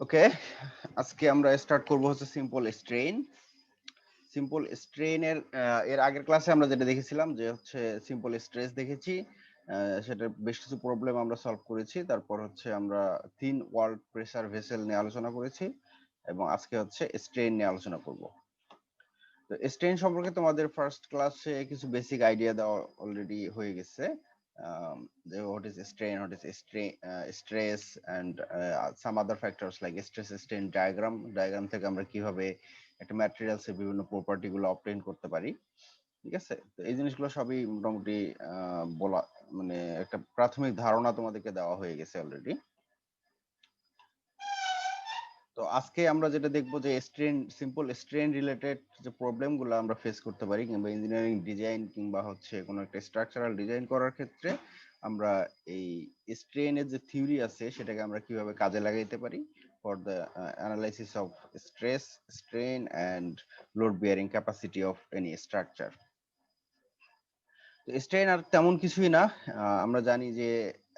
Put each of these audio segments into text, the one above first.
ওকে, আজকে আমরা স্টার্ট করব হচ্ছে সিম্পল স্ট্রেইনের এর আগের ক্লাসে আমরা যেটা দেখেছিলাম যে হচ্ছে সিম্পল স্ট্রেস দেখেছি। সেটার বেশ কিছু প্রবলেম আমরা সলভ করেছি। তারপর হচ্ছে আমরা থিন ওয়ার্ল্ড প্রেসার ভেসেল নিয়ে আলোচনা করেছি এবং আজকে হচ্ছে স্ট্রেইন নিয়ে আলোচনা করব। তো স্ট্রেইন সম্পর্কে তোমাদের ফার্স্ট ক্লাসে কিছু বেসিক আইডিয়া দেওয়া অলরেডি হয়ে গেছে। What is strain, what is stress, and some other factors like stress strain diagram থেকে আমরা কিভাবে একটা ম্যাটেরিয়ালস এর বিভিন্ন প্রপার্টি গুলো অবটেইন করতে পারি। ঠিক আছে, তো এই জিনিসগুলো সবই মোটামুটি বলা মানে একটা প্রাথমিক ধারণা তোমাদেরকে দেওয়া হয়ে গেছে অলরেডি। তো আজকে আমরা যেটা দেখবো যে সিম্পল স্ট্রেন রিলেটেড যে প্রবলেম গুলো আমরা ফেস করতে পারি কিংবা ইঞ্জিনিয়ারিং ডিজাইন কিংবা হচ্ছে কোনো একটা স্ট্রাকচারাল ডিজাইন করার ক্ষেত্রে আমরা এই স্ট্রেনের যে থিওরি আছে সেটাকে আমরা কিভাবে কাজে লাগাইতে পারি for the analysis of stress, strain and load bearing capacity of any structure. Strain আর তেমন কিছুই না। আমরা জানি যে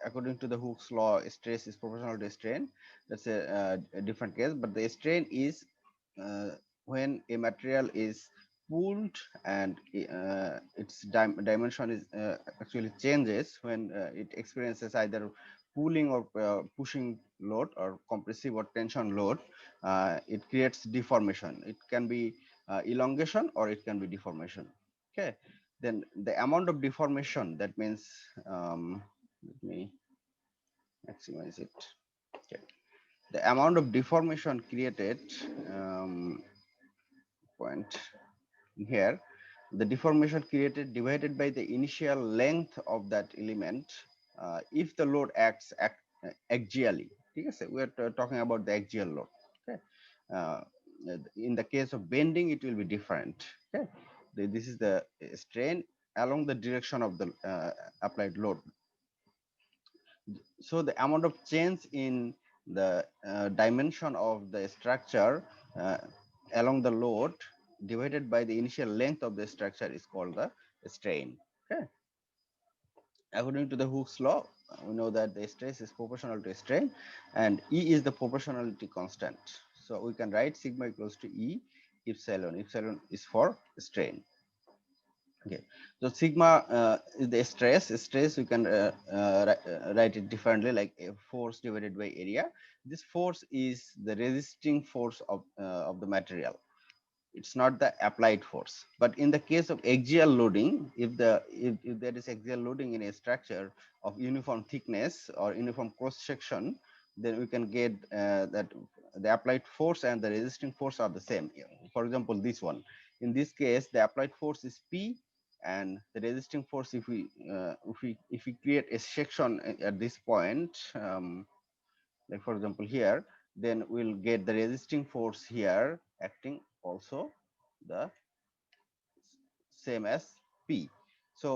according to the Hooke's law, stress is proportional to strain. That's a different case, but the strain is when a material is pulled and its dimension is actually changes when it experiences either pulling or pushing load or compressive or tension load. It creates deformation. It can be elongation or it can be deformation. Okay, then the amount of deformation, that means let me maximize it. Okay, the amount of deformation created, point here, the deformation created divided by the initial length of that element if the load acts axially. ঠিক আছে, we are talking about the axial load. Okay, uh, in the case of bending it will be different. Okay, this is the strain along the direction of the applied load. So the amount of change in the dimension of the structure along the load divided by the initial length of the structure is called the strain. Okay, according to the Hooke's law, we know that the stress is proportional to strain and E is the proportionality constant. So we can write sigma equals to E epsilon. Epsilon is for strain. Okay, so sigma is the stress we can write it differently, like a force divided by area. This force is the resisting force of the material. It's not the applied force. But in the case of axial loading, if there is axial loading in a structure of uniform thickness or uniform cross section, then we can get that the applied force and the resisting force are the same. For example, this one, in this case the applied force is P and the resisting force, if we create a section at this point, like for example here, then we'll get the resisting force here acting also the same as P. So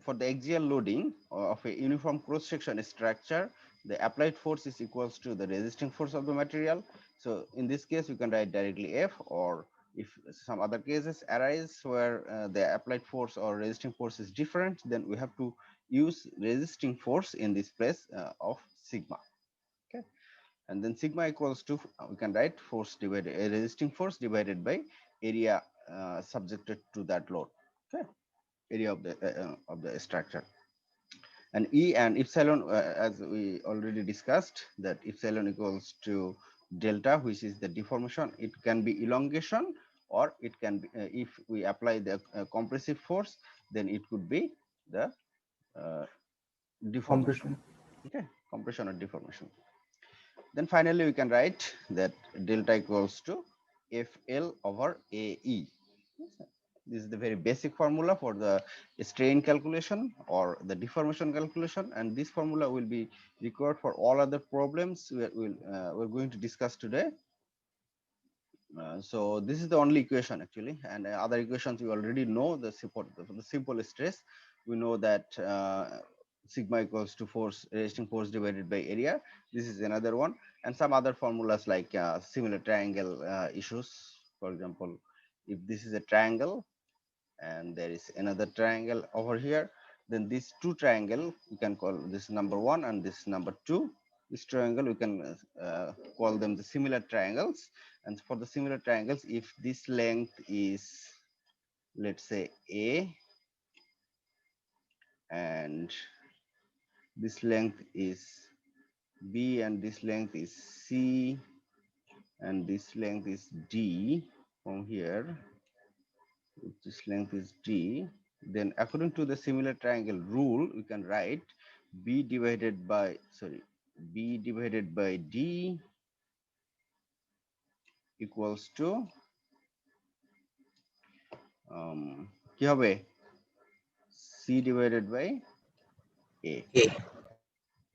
for the axial loading of a uniform cross section structure, the applied force is equals to the resisting force of the material. So in this case we can write directly F, or if some other cases arise where the applied force or resisting force is different, then we have to use resisting force in this place of sigma. Okay, and then sigma equals to, we can write force divided, resisting force divided by area subjected to that load. Okay, area of the structure. And E and epsilon, as we already discussed, that epsilon equals to delta, which is the deformation. It can be elongation, or it can be, if we apply the compressive force, then it could be the deformation. Compression. Okay, compression or deformation. Then finally we can write that delta equals to FL over AE. This is the very basic formula for the strain calculation or the deformation calculation, and this formula will be required for all other problems we're going to discuss today. So this is the only equation actually, and other equations we already know. The simple stress, we know that sigma equals to force, resisting force divided by area. This is another one, and some other formulas like similar triangle issues. For example, if this is a triangle and there is another triangle over here, then these two triangle we can call this number one and this number two. this triangle, we can call them the similar triangles. And for the similar triangles, if this length is, let's say, A, and this length is B, and this length is C, and this length is D, from here, if this length is D, then according to the similar triangle rule, we can write B divided by D equals to কি হবে C divided by A.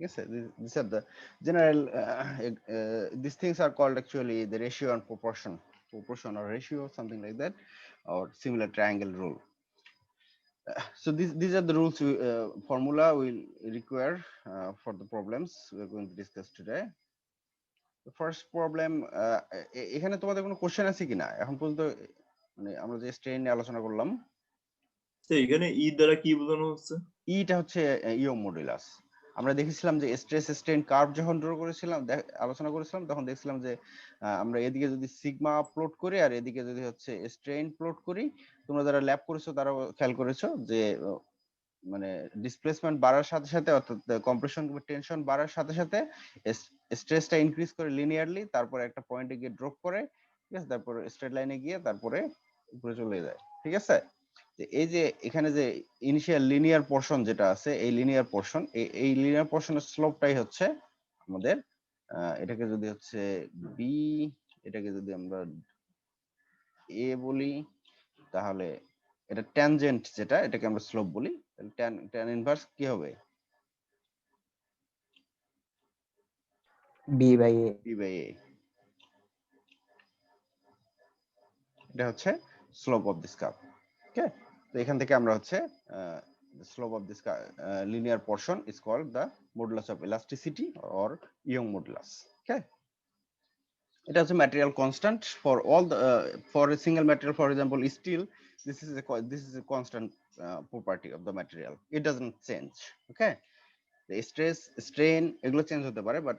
Yes, sir. These are the general these things are called actually the ratio and proportion or ratio, something like that, or similar triangle rule. So these are the rules formula will require for the problems we are going to discuss today. The first problem, এখানে তোমাদের কোনো question আছে কিনা এখন পর্যন্ত, মানে আমরা যে স্ট্রেন নিয়ে আলোচনা করলাম, এখানে ই দ্বারা কি বোঝানো হচ্ছে? ইটা হচ্ছে ইয়ং মডুলাস। আমরা দেখেছিলাম যে স্ট্রেস স্ট্রেন কার্ভ যখন ড্র করেছিলাম, আলোচনা করেছিলাম, তখন দেখছিলাম যে আমরা এদিকে যদি সিগমা প্লট করি আর এদিকে যদি হচ্ছে স্ট্রেন প্লট করি, তোমরা যারা ল্যাব করেছো তারা খেয়াল করেছো যে মানে ডিসপ্লেসমেন্ট বাড়ার সাথে সাথে, অর্থাৎ কম্প্রেশন কিংবা টেনশন বাড়ার সাথে সাথে স্ট্রেসটা ইনক্রিজ করে লিনিয়ারলি, তারপরে একটা পয়েন্টে গিয়ে ড্রপ করে, ঠিক আছে, তারপরে স্ট্রেট লাইনে গিয়ে তারপরে উপরে চলে যায়, ঠিক আছে। এই যে এখানে যে ইনিশিয়াল লিনিয়ার পোরশন যেটা আছে, এই লিনিয়ার পোরশন, এই লিনিয়ার পোরশনের স্লোপটাই হচ্ছে আমাদের, এটাকে যদি হচ্ছে বি, এটাকে যদি আমরা এ বলি, তাহলে এটা ট্যানজেন্ট যেটা, এটাকে আমরা স্লোপ বলি। ট্যান ইনভার্স কি হবে? বি বাই এ। এটা হচ্ছে স্লোপ অফ দিস কার্ভ। ওকে, তো এখান থেকে আমরা হচ্ছে slope of this linear portion is called the modulus of elasticity or Young modulus. Okay, it has a material constant for all the for a single material, for example steel. This is a constant property of the material. It doesn't change. Okay, the stress strain এগুলো change হতে পারে, but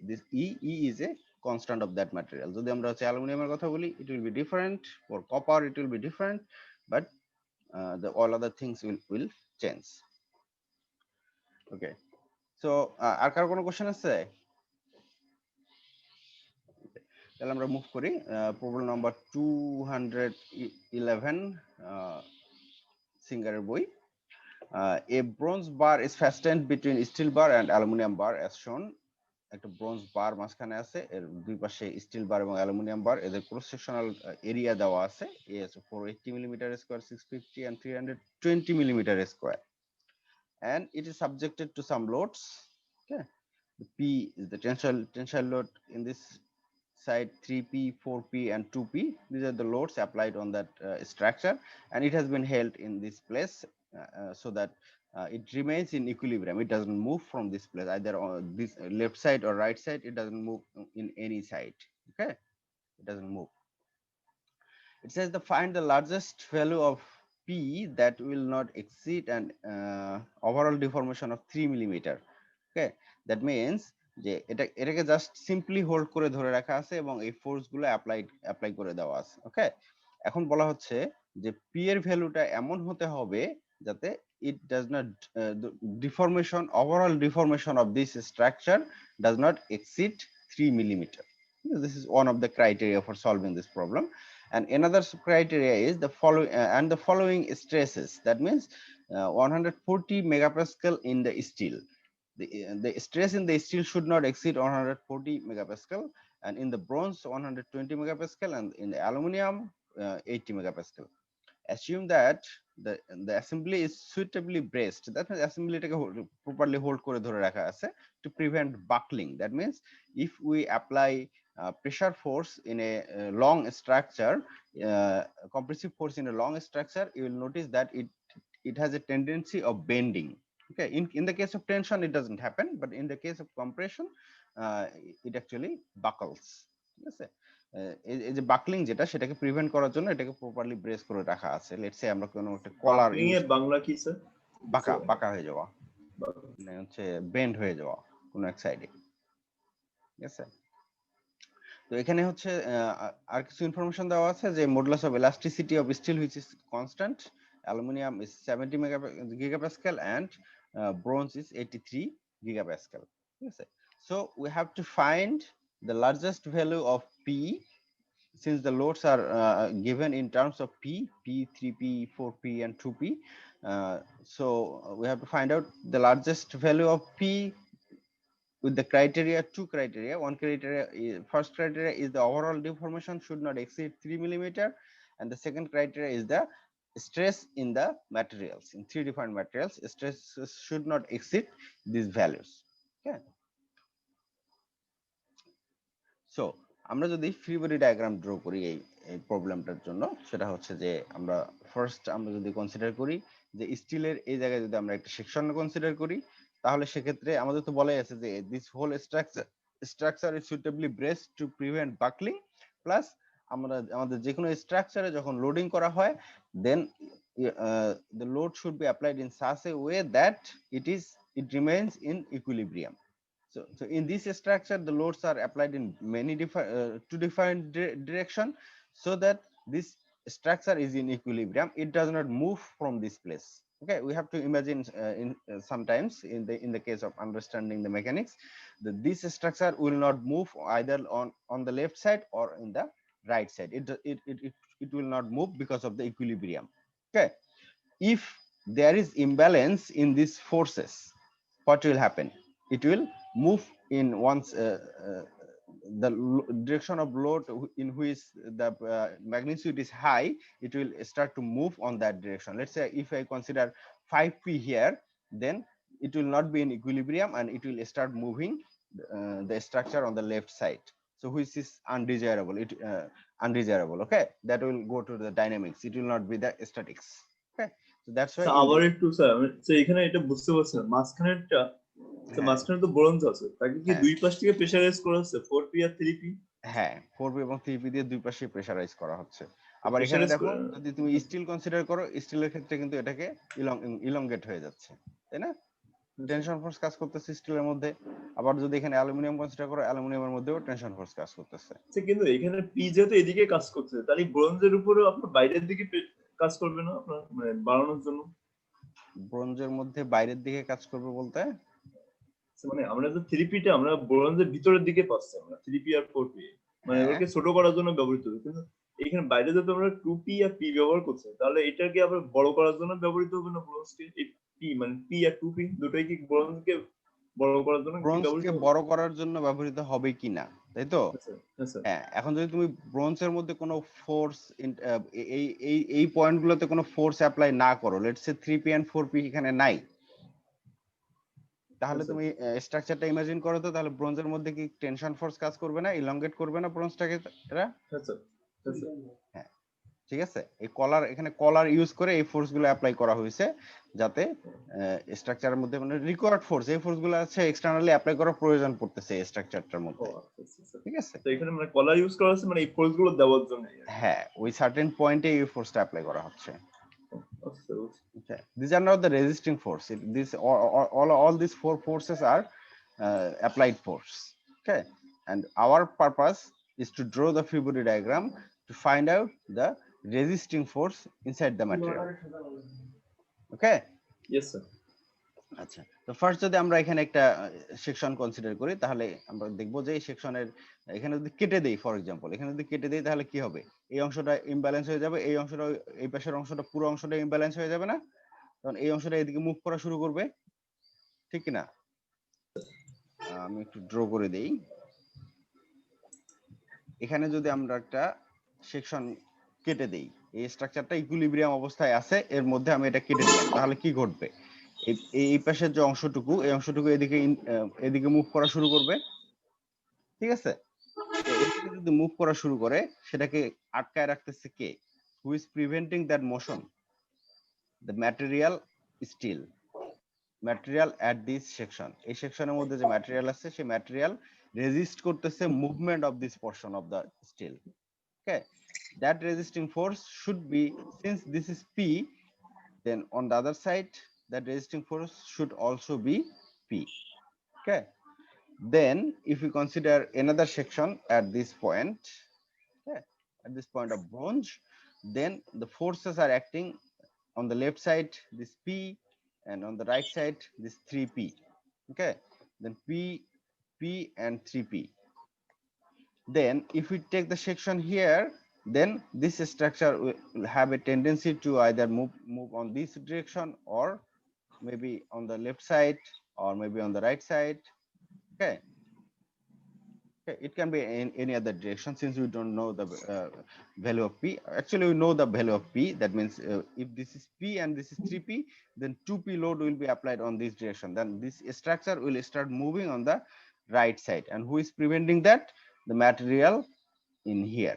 this E is a constant of that material. যদি আমরা হচ্ছে অ্যালুমিনিয়ামের কথা বলি, it will be different. For copper it will be different, but the all other things will change. Okay, so আর কারো কোনো কোশ্চেন আছে? তাহলে আমরা মুভ করি প্রবলেম নাম্বার 211 সিঙ্গারের বই। A bronze bar is fastened between steel bar and aluminum bar as shown. একটা bronze বার মাঝখানে আছে, এর দুই পাশে স্টিল বার এবং অ্যালুমিনিয়াম বার, এদের ক্রস সেকশনাল এরিয়া দেওয়া আছে, এ আছে 480 millimetre square, 650 and 320 millimeter square, and it is subjected to some loads. Okay, the P is the tensile load in this side, 3P, 4P and 2P. These are the loads applied on that structure, and it has been held in this place so that it remains in equilibrium. It doesn't move from this place, either on this left side or right side. It doesn't move in any side. Okay, it doesn't move. It says find the largest value of P that will not exceed an overall deformation of 3 millimeter. Okay, that means যে এটাকে just simply hold করে ধরে রাখা আছে এবং এই force গুলো apply করে দেওয়া আছে। ওকে, এখন বলা হচ্ছে যে পি এর ভ্যালুটা এমন হতে হবে যাতে it does not deformation, overall deformation of this structure does not exceed 3 millimeter. This is one of the criteria for solving this problem. And another criteria is the following stresses. That means 140 megapascal in the steel. The stress in the steel should not exceed 140 megapascal, and in the bronze 120 megapascal, and in the aluminum 80 megapascal. Assume that the assembly is suitably braced. That means assembly টাকে properly hold করে ধরে রাখা আছে to prevent buckling. That means if we apply pressure force in a long structure, compressive force in a long structure, you will notice that it has a tendency of bending. Okay, in the case of tension it doesn't happen, but in the case of compression it actually buckles. ঠিক আছে, এই যে buckling যেটা, সেটাকে prevent করার জন্য এটাকে properly brace করে রাখা আছে। লেটস সে আমরা কোনো একটা কলার এর বাংলা কি স্যার? বাঁকা হয়ে যাওয়া, মানে হচ্ছে বেন্ড হয়ে যাওয়া কোনো এক সাইডে। ঠিক আছে। তো এখানে হচ্ছে আর কিছু ইনফরমেশন দেওয়া আছে যে modulus of elasticity of steel which is constant, aluminum is 70 gigapascal and bronze is 83 gigapascal. ঠিক আছে। So we have to find the largest value of P since the loads are given in terms of P, 3P, 4P and 2P. So we have to find out the largest value of P with the criteria, two criteria. One criteria is, first criteria is the overall deformation should not exceed 3 millimeter, and the second criteria is the stress in the materials. In three different materials, stress should not exceed these values. Okay. So আমরা যদি free body diagram draw করি এই প্রবলেমটার জন্য, সেটা হচ্ছে যে আমরা first আমরা যদি কনসিডার করি যে স্টিলের এই জায়গায় যদি আমরা একটা সেকশন কনসিডার করি, তাহলে সেক্ষেত্রে আমাদের তো বলাই আছে যে this whole structure is suitably braced to prevent buckling, plus আমরা আমাদের যে কোনো স্ট্রাকচারে যখন লোডিং করা হয় দেন the load should be applied in such a way that it remains in equilibrium. So in this structure, the loads are applied in many different two different direction, so that this structure is in equilibrium. It does not move from this place. Okay, we have to imagine sometimes in the case of understanding the mechanics, that this structure will not move either on the left side or in the right side. It will not move because of the equilibrium. Okay, if there is imbalance in these forces, what will happen? It will move in once the direction of load in which the magnitude is high, it will start to move on that direction. Let's say if I consider 5p here, then it will not be in equilibrium and it will start moving the structure on the left side, so which is undesirable. Undesirable. Okay, that will go to the dynamics, it will not be the statics. Okay, so that's why আবার একটু sir, এখানে এটা বুঝতে পারছি না, মাঝখানেরটা মাঝখানে তো bronze আছে, তাকে কি দুই পাশ থেকে প্রেসারাইজ করা হচ্ছে 4P আর 3P? হ্যাঁ, 4P এবং 3P দিয়ে দুই পাশে প্রেসারাইজ করা হচ্ছে। আবার এখানে দেখো যদি তুমি স্টিল কনসিডার করো, স্টিলের ক্ষেত্রে কিন্তু এটাকে ইলংগেট হয়ে যাচ্ছে, তাই না? টেনশন ফোর্স কাজ করতেছে স্টিলের মধ্যে। আবার যদি এখানে অ্যালুমিনিয়াম কনসিডার করো, অ্যালুমিনিয়ামের মধ্যেও টেনশন ফোর্স কাজ করতেছে। কিন্তু এখানে পি যেহেতু এদিকে কাজ করছে, তাহলে ব্রোঞ্জের উপরেও আপনার বাইরের দিকে কাজ করবে না আপনার মানে বাড়ানোর জন্য? ব্রোঞ্জের মধ্যে বাইরের দিকে কাজ করবে বলতে মানে আমরা যে 3P-টা আমরা ব্রোঞ্জের ভিতরের দিকে পাচ্ছি, আমরা 3P আর 4P মানে ওকে ছোট করার জন্য ব্যবহৃত হবে, কিন্তু এখানে বাইরে যদি আমরা 2P আর P ব্যবহার করছি, তাহলে এটাকে আবার বড় করার জন্য ব্যবহৃত হবে না ব্রোঞ্জকে? এই P মানে P আর 2P দুটোই কি ব্রোঞ্জকে বড় করার জন্য ব্রোঞ্জকে বড় করার জন্য ব্যবহৃত হবে কিনা, তাই তো? হ্যাঁ, এখন যদি তুমি ব্রোঞ্জের মধ্যে কোনো ফোর্স এই পয়েন্টগুলোতে কোনো ফোর্স অ্যাপ্লাই না করো, let's say 3P and 4P এখানে নাই, তাহলে তুমি স্ট্রাকচারটা ইমাজিন করো তো, তাহলে ব্রোঞ্জের মধ্যে কি টেনশন ফোর্স কাজ করবে না, ইলংগেট করবে না ব্রোঞ্জটাকে এরা? হ্যাঁ, ঠিক আছে। এই কলার, এখানে কলার ইউজ করে এই ফোর্সগুলো অ্যাপ্লাই করা হয়েছে যাতে স্ট্রাকচারের মধ্যে মানে রিকোয়ার্ড ফোর্স, এই ফোর্সগুলো আছে এক্সটারনালি অ্যাপ্লাই করার প্রয়োজন পড়তেছে এই স্ট্রাকচারটার মধ্যে। ঠিক আছে, তো এখানে মানে কলার ইউজ করা হচ্ছে মানে এই ফোর্সগুলো দেওয়ার জন্য। হ্যাঁ, ওই সার্টেন পয়েন্টে এই ফোর্সটা অ্যাপ্লাই করা হচ্ছে। Okay. These are not the resisting force. All these four forces are applied force. Okay, and our purpose is to draw the free body diagram to find out the resisting force inside the material. Okay. Yes sir. আচ্ছা, তো first যদি আমরা এখানে একটা section consider করি, তাহলে আমরা দেখব যে এই সেকশনের এখানে যদি কেটে দেই, ফর এক্সাম্পল এখানে যদি কেটে দেই, তাহলে কি হবে? এই অংশটা ইমব্যালেন্স হয়ে যাবে, এই অংশটা, এই পাশের অংশটা, পুরো অংশটা ইমব্যালেন্স হয়ে যাবে না? কারণ এই অংশটা এদিকে মুভ করা শুরু করবে, ঠিক কি না? আমি একটু ড্র করে দেই। এখানে যদি আমরা একটা সেকশন কেটে দেই, এই স্ট্রাকচারটা ইকুইলিব্রিয়াম অবস্থায় আছে, এর মধ্যে আমি এটা কেটে দিলাম, তাহলে কি ঘটবে? এই পাশের যে অংশটুকু, এই অংশটুকু এদিকে মুভ করা শুরু করবে, ঠিক আছে? এদিকে যদি মুভ করা শুরু করে, সেটাকে আটকায় রাখতেছে কে? Who is preventing that motion? The material steel, material at this section. এই সেকশনের মধ্যে যে ম্যাটেরিয়াল আছে, সেই ম্যাটেরিয়াল রেজিস্ট করতেছে movement of this portion of the steel. Okay, that resisting force should be, since this is P, then on the other side that resisting force should also be P. Okay, Then if we consider another section at this point, okay, at this point of bronze, then the forces are acting on the left side, this P, and on the right side, this 3P. Okay, then P and 3P. Then if we take the section here, then this structure will have a tendency to either move on this direction, or maybe on the left side, or maybe on the right side. Okay. Okay, it can be in any other direction, since we don't know the value of P. Actually, we know the value of P. That means if this is P and this is 3P, then 2P load will be applied on this direction. Then this structure will start moving on the right side. And who is preventing that? The material in here.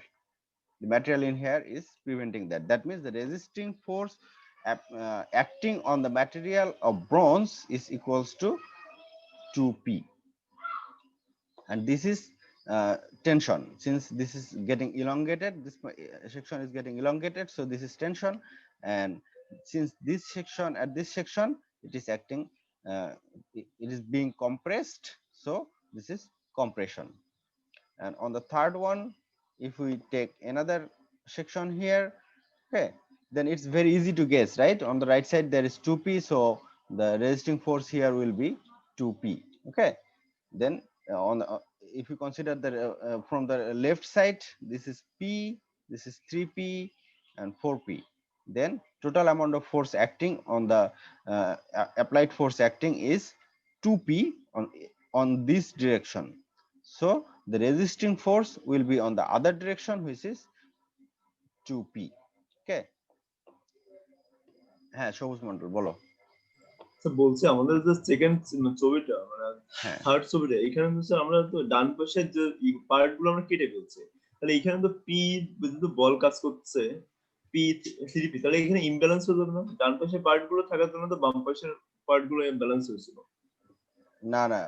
The material in here is preventing that. That means the resisting force acting on the material of bronze is equals to 2P. And this is tension. Since this is getting elongated, this section is getting elongated, so this is tension. And since this section, at this section, it is acting, it is being compressed, so this is compression. And on the third one, if we take another section here, okay, then it's very easy to guess, right? On the right side there is 2P, so the resisting force here will be 2P. Okay, then on the, if you consider the from the left side, this is P, this is 3P and 4P. Then total amount of force acting on the applied force acting is 2P on this direction. So the resisting force will be on the other direction, which is 2P. Okay. হ্যাঁ সবুজ মন্ডল বলো। বলছি আমাদের যে second ছবিটা মানে হ্যাঁ third ছবিটা, এখানে তো স্যার আমরা তো ডান পাশের যে পার্ট গুলো আমরা কেটে ফেলছি, তাহলে এখানে তো পি যেহেতু বল কাজ করছে পি 3P, তাহলে এখানে ইমব্যালেন্স হয়ে যাবে না? ডান পাশের পার্ট গুলো থাকার জন্য তো বাম পাশের পার্ট গুলো ইমব্যালেন্স হয়েছিল। না না,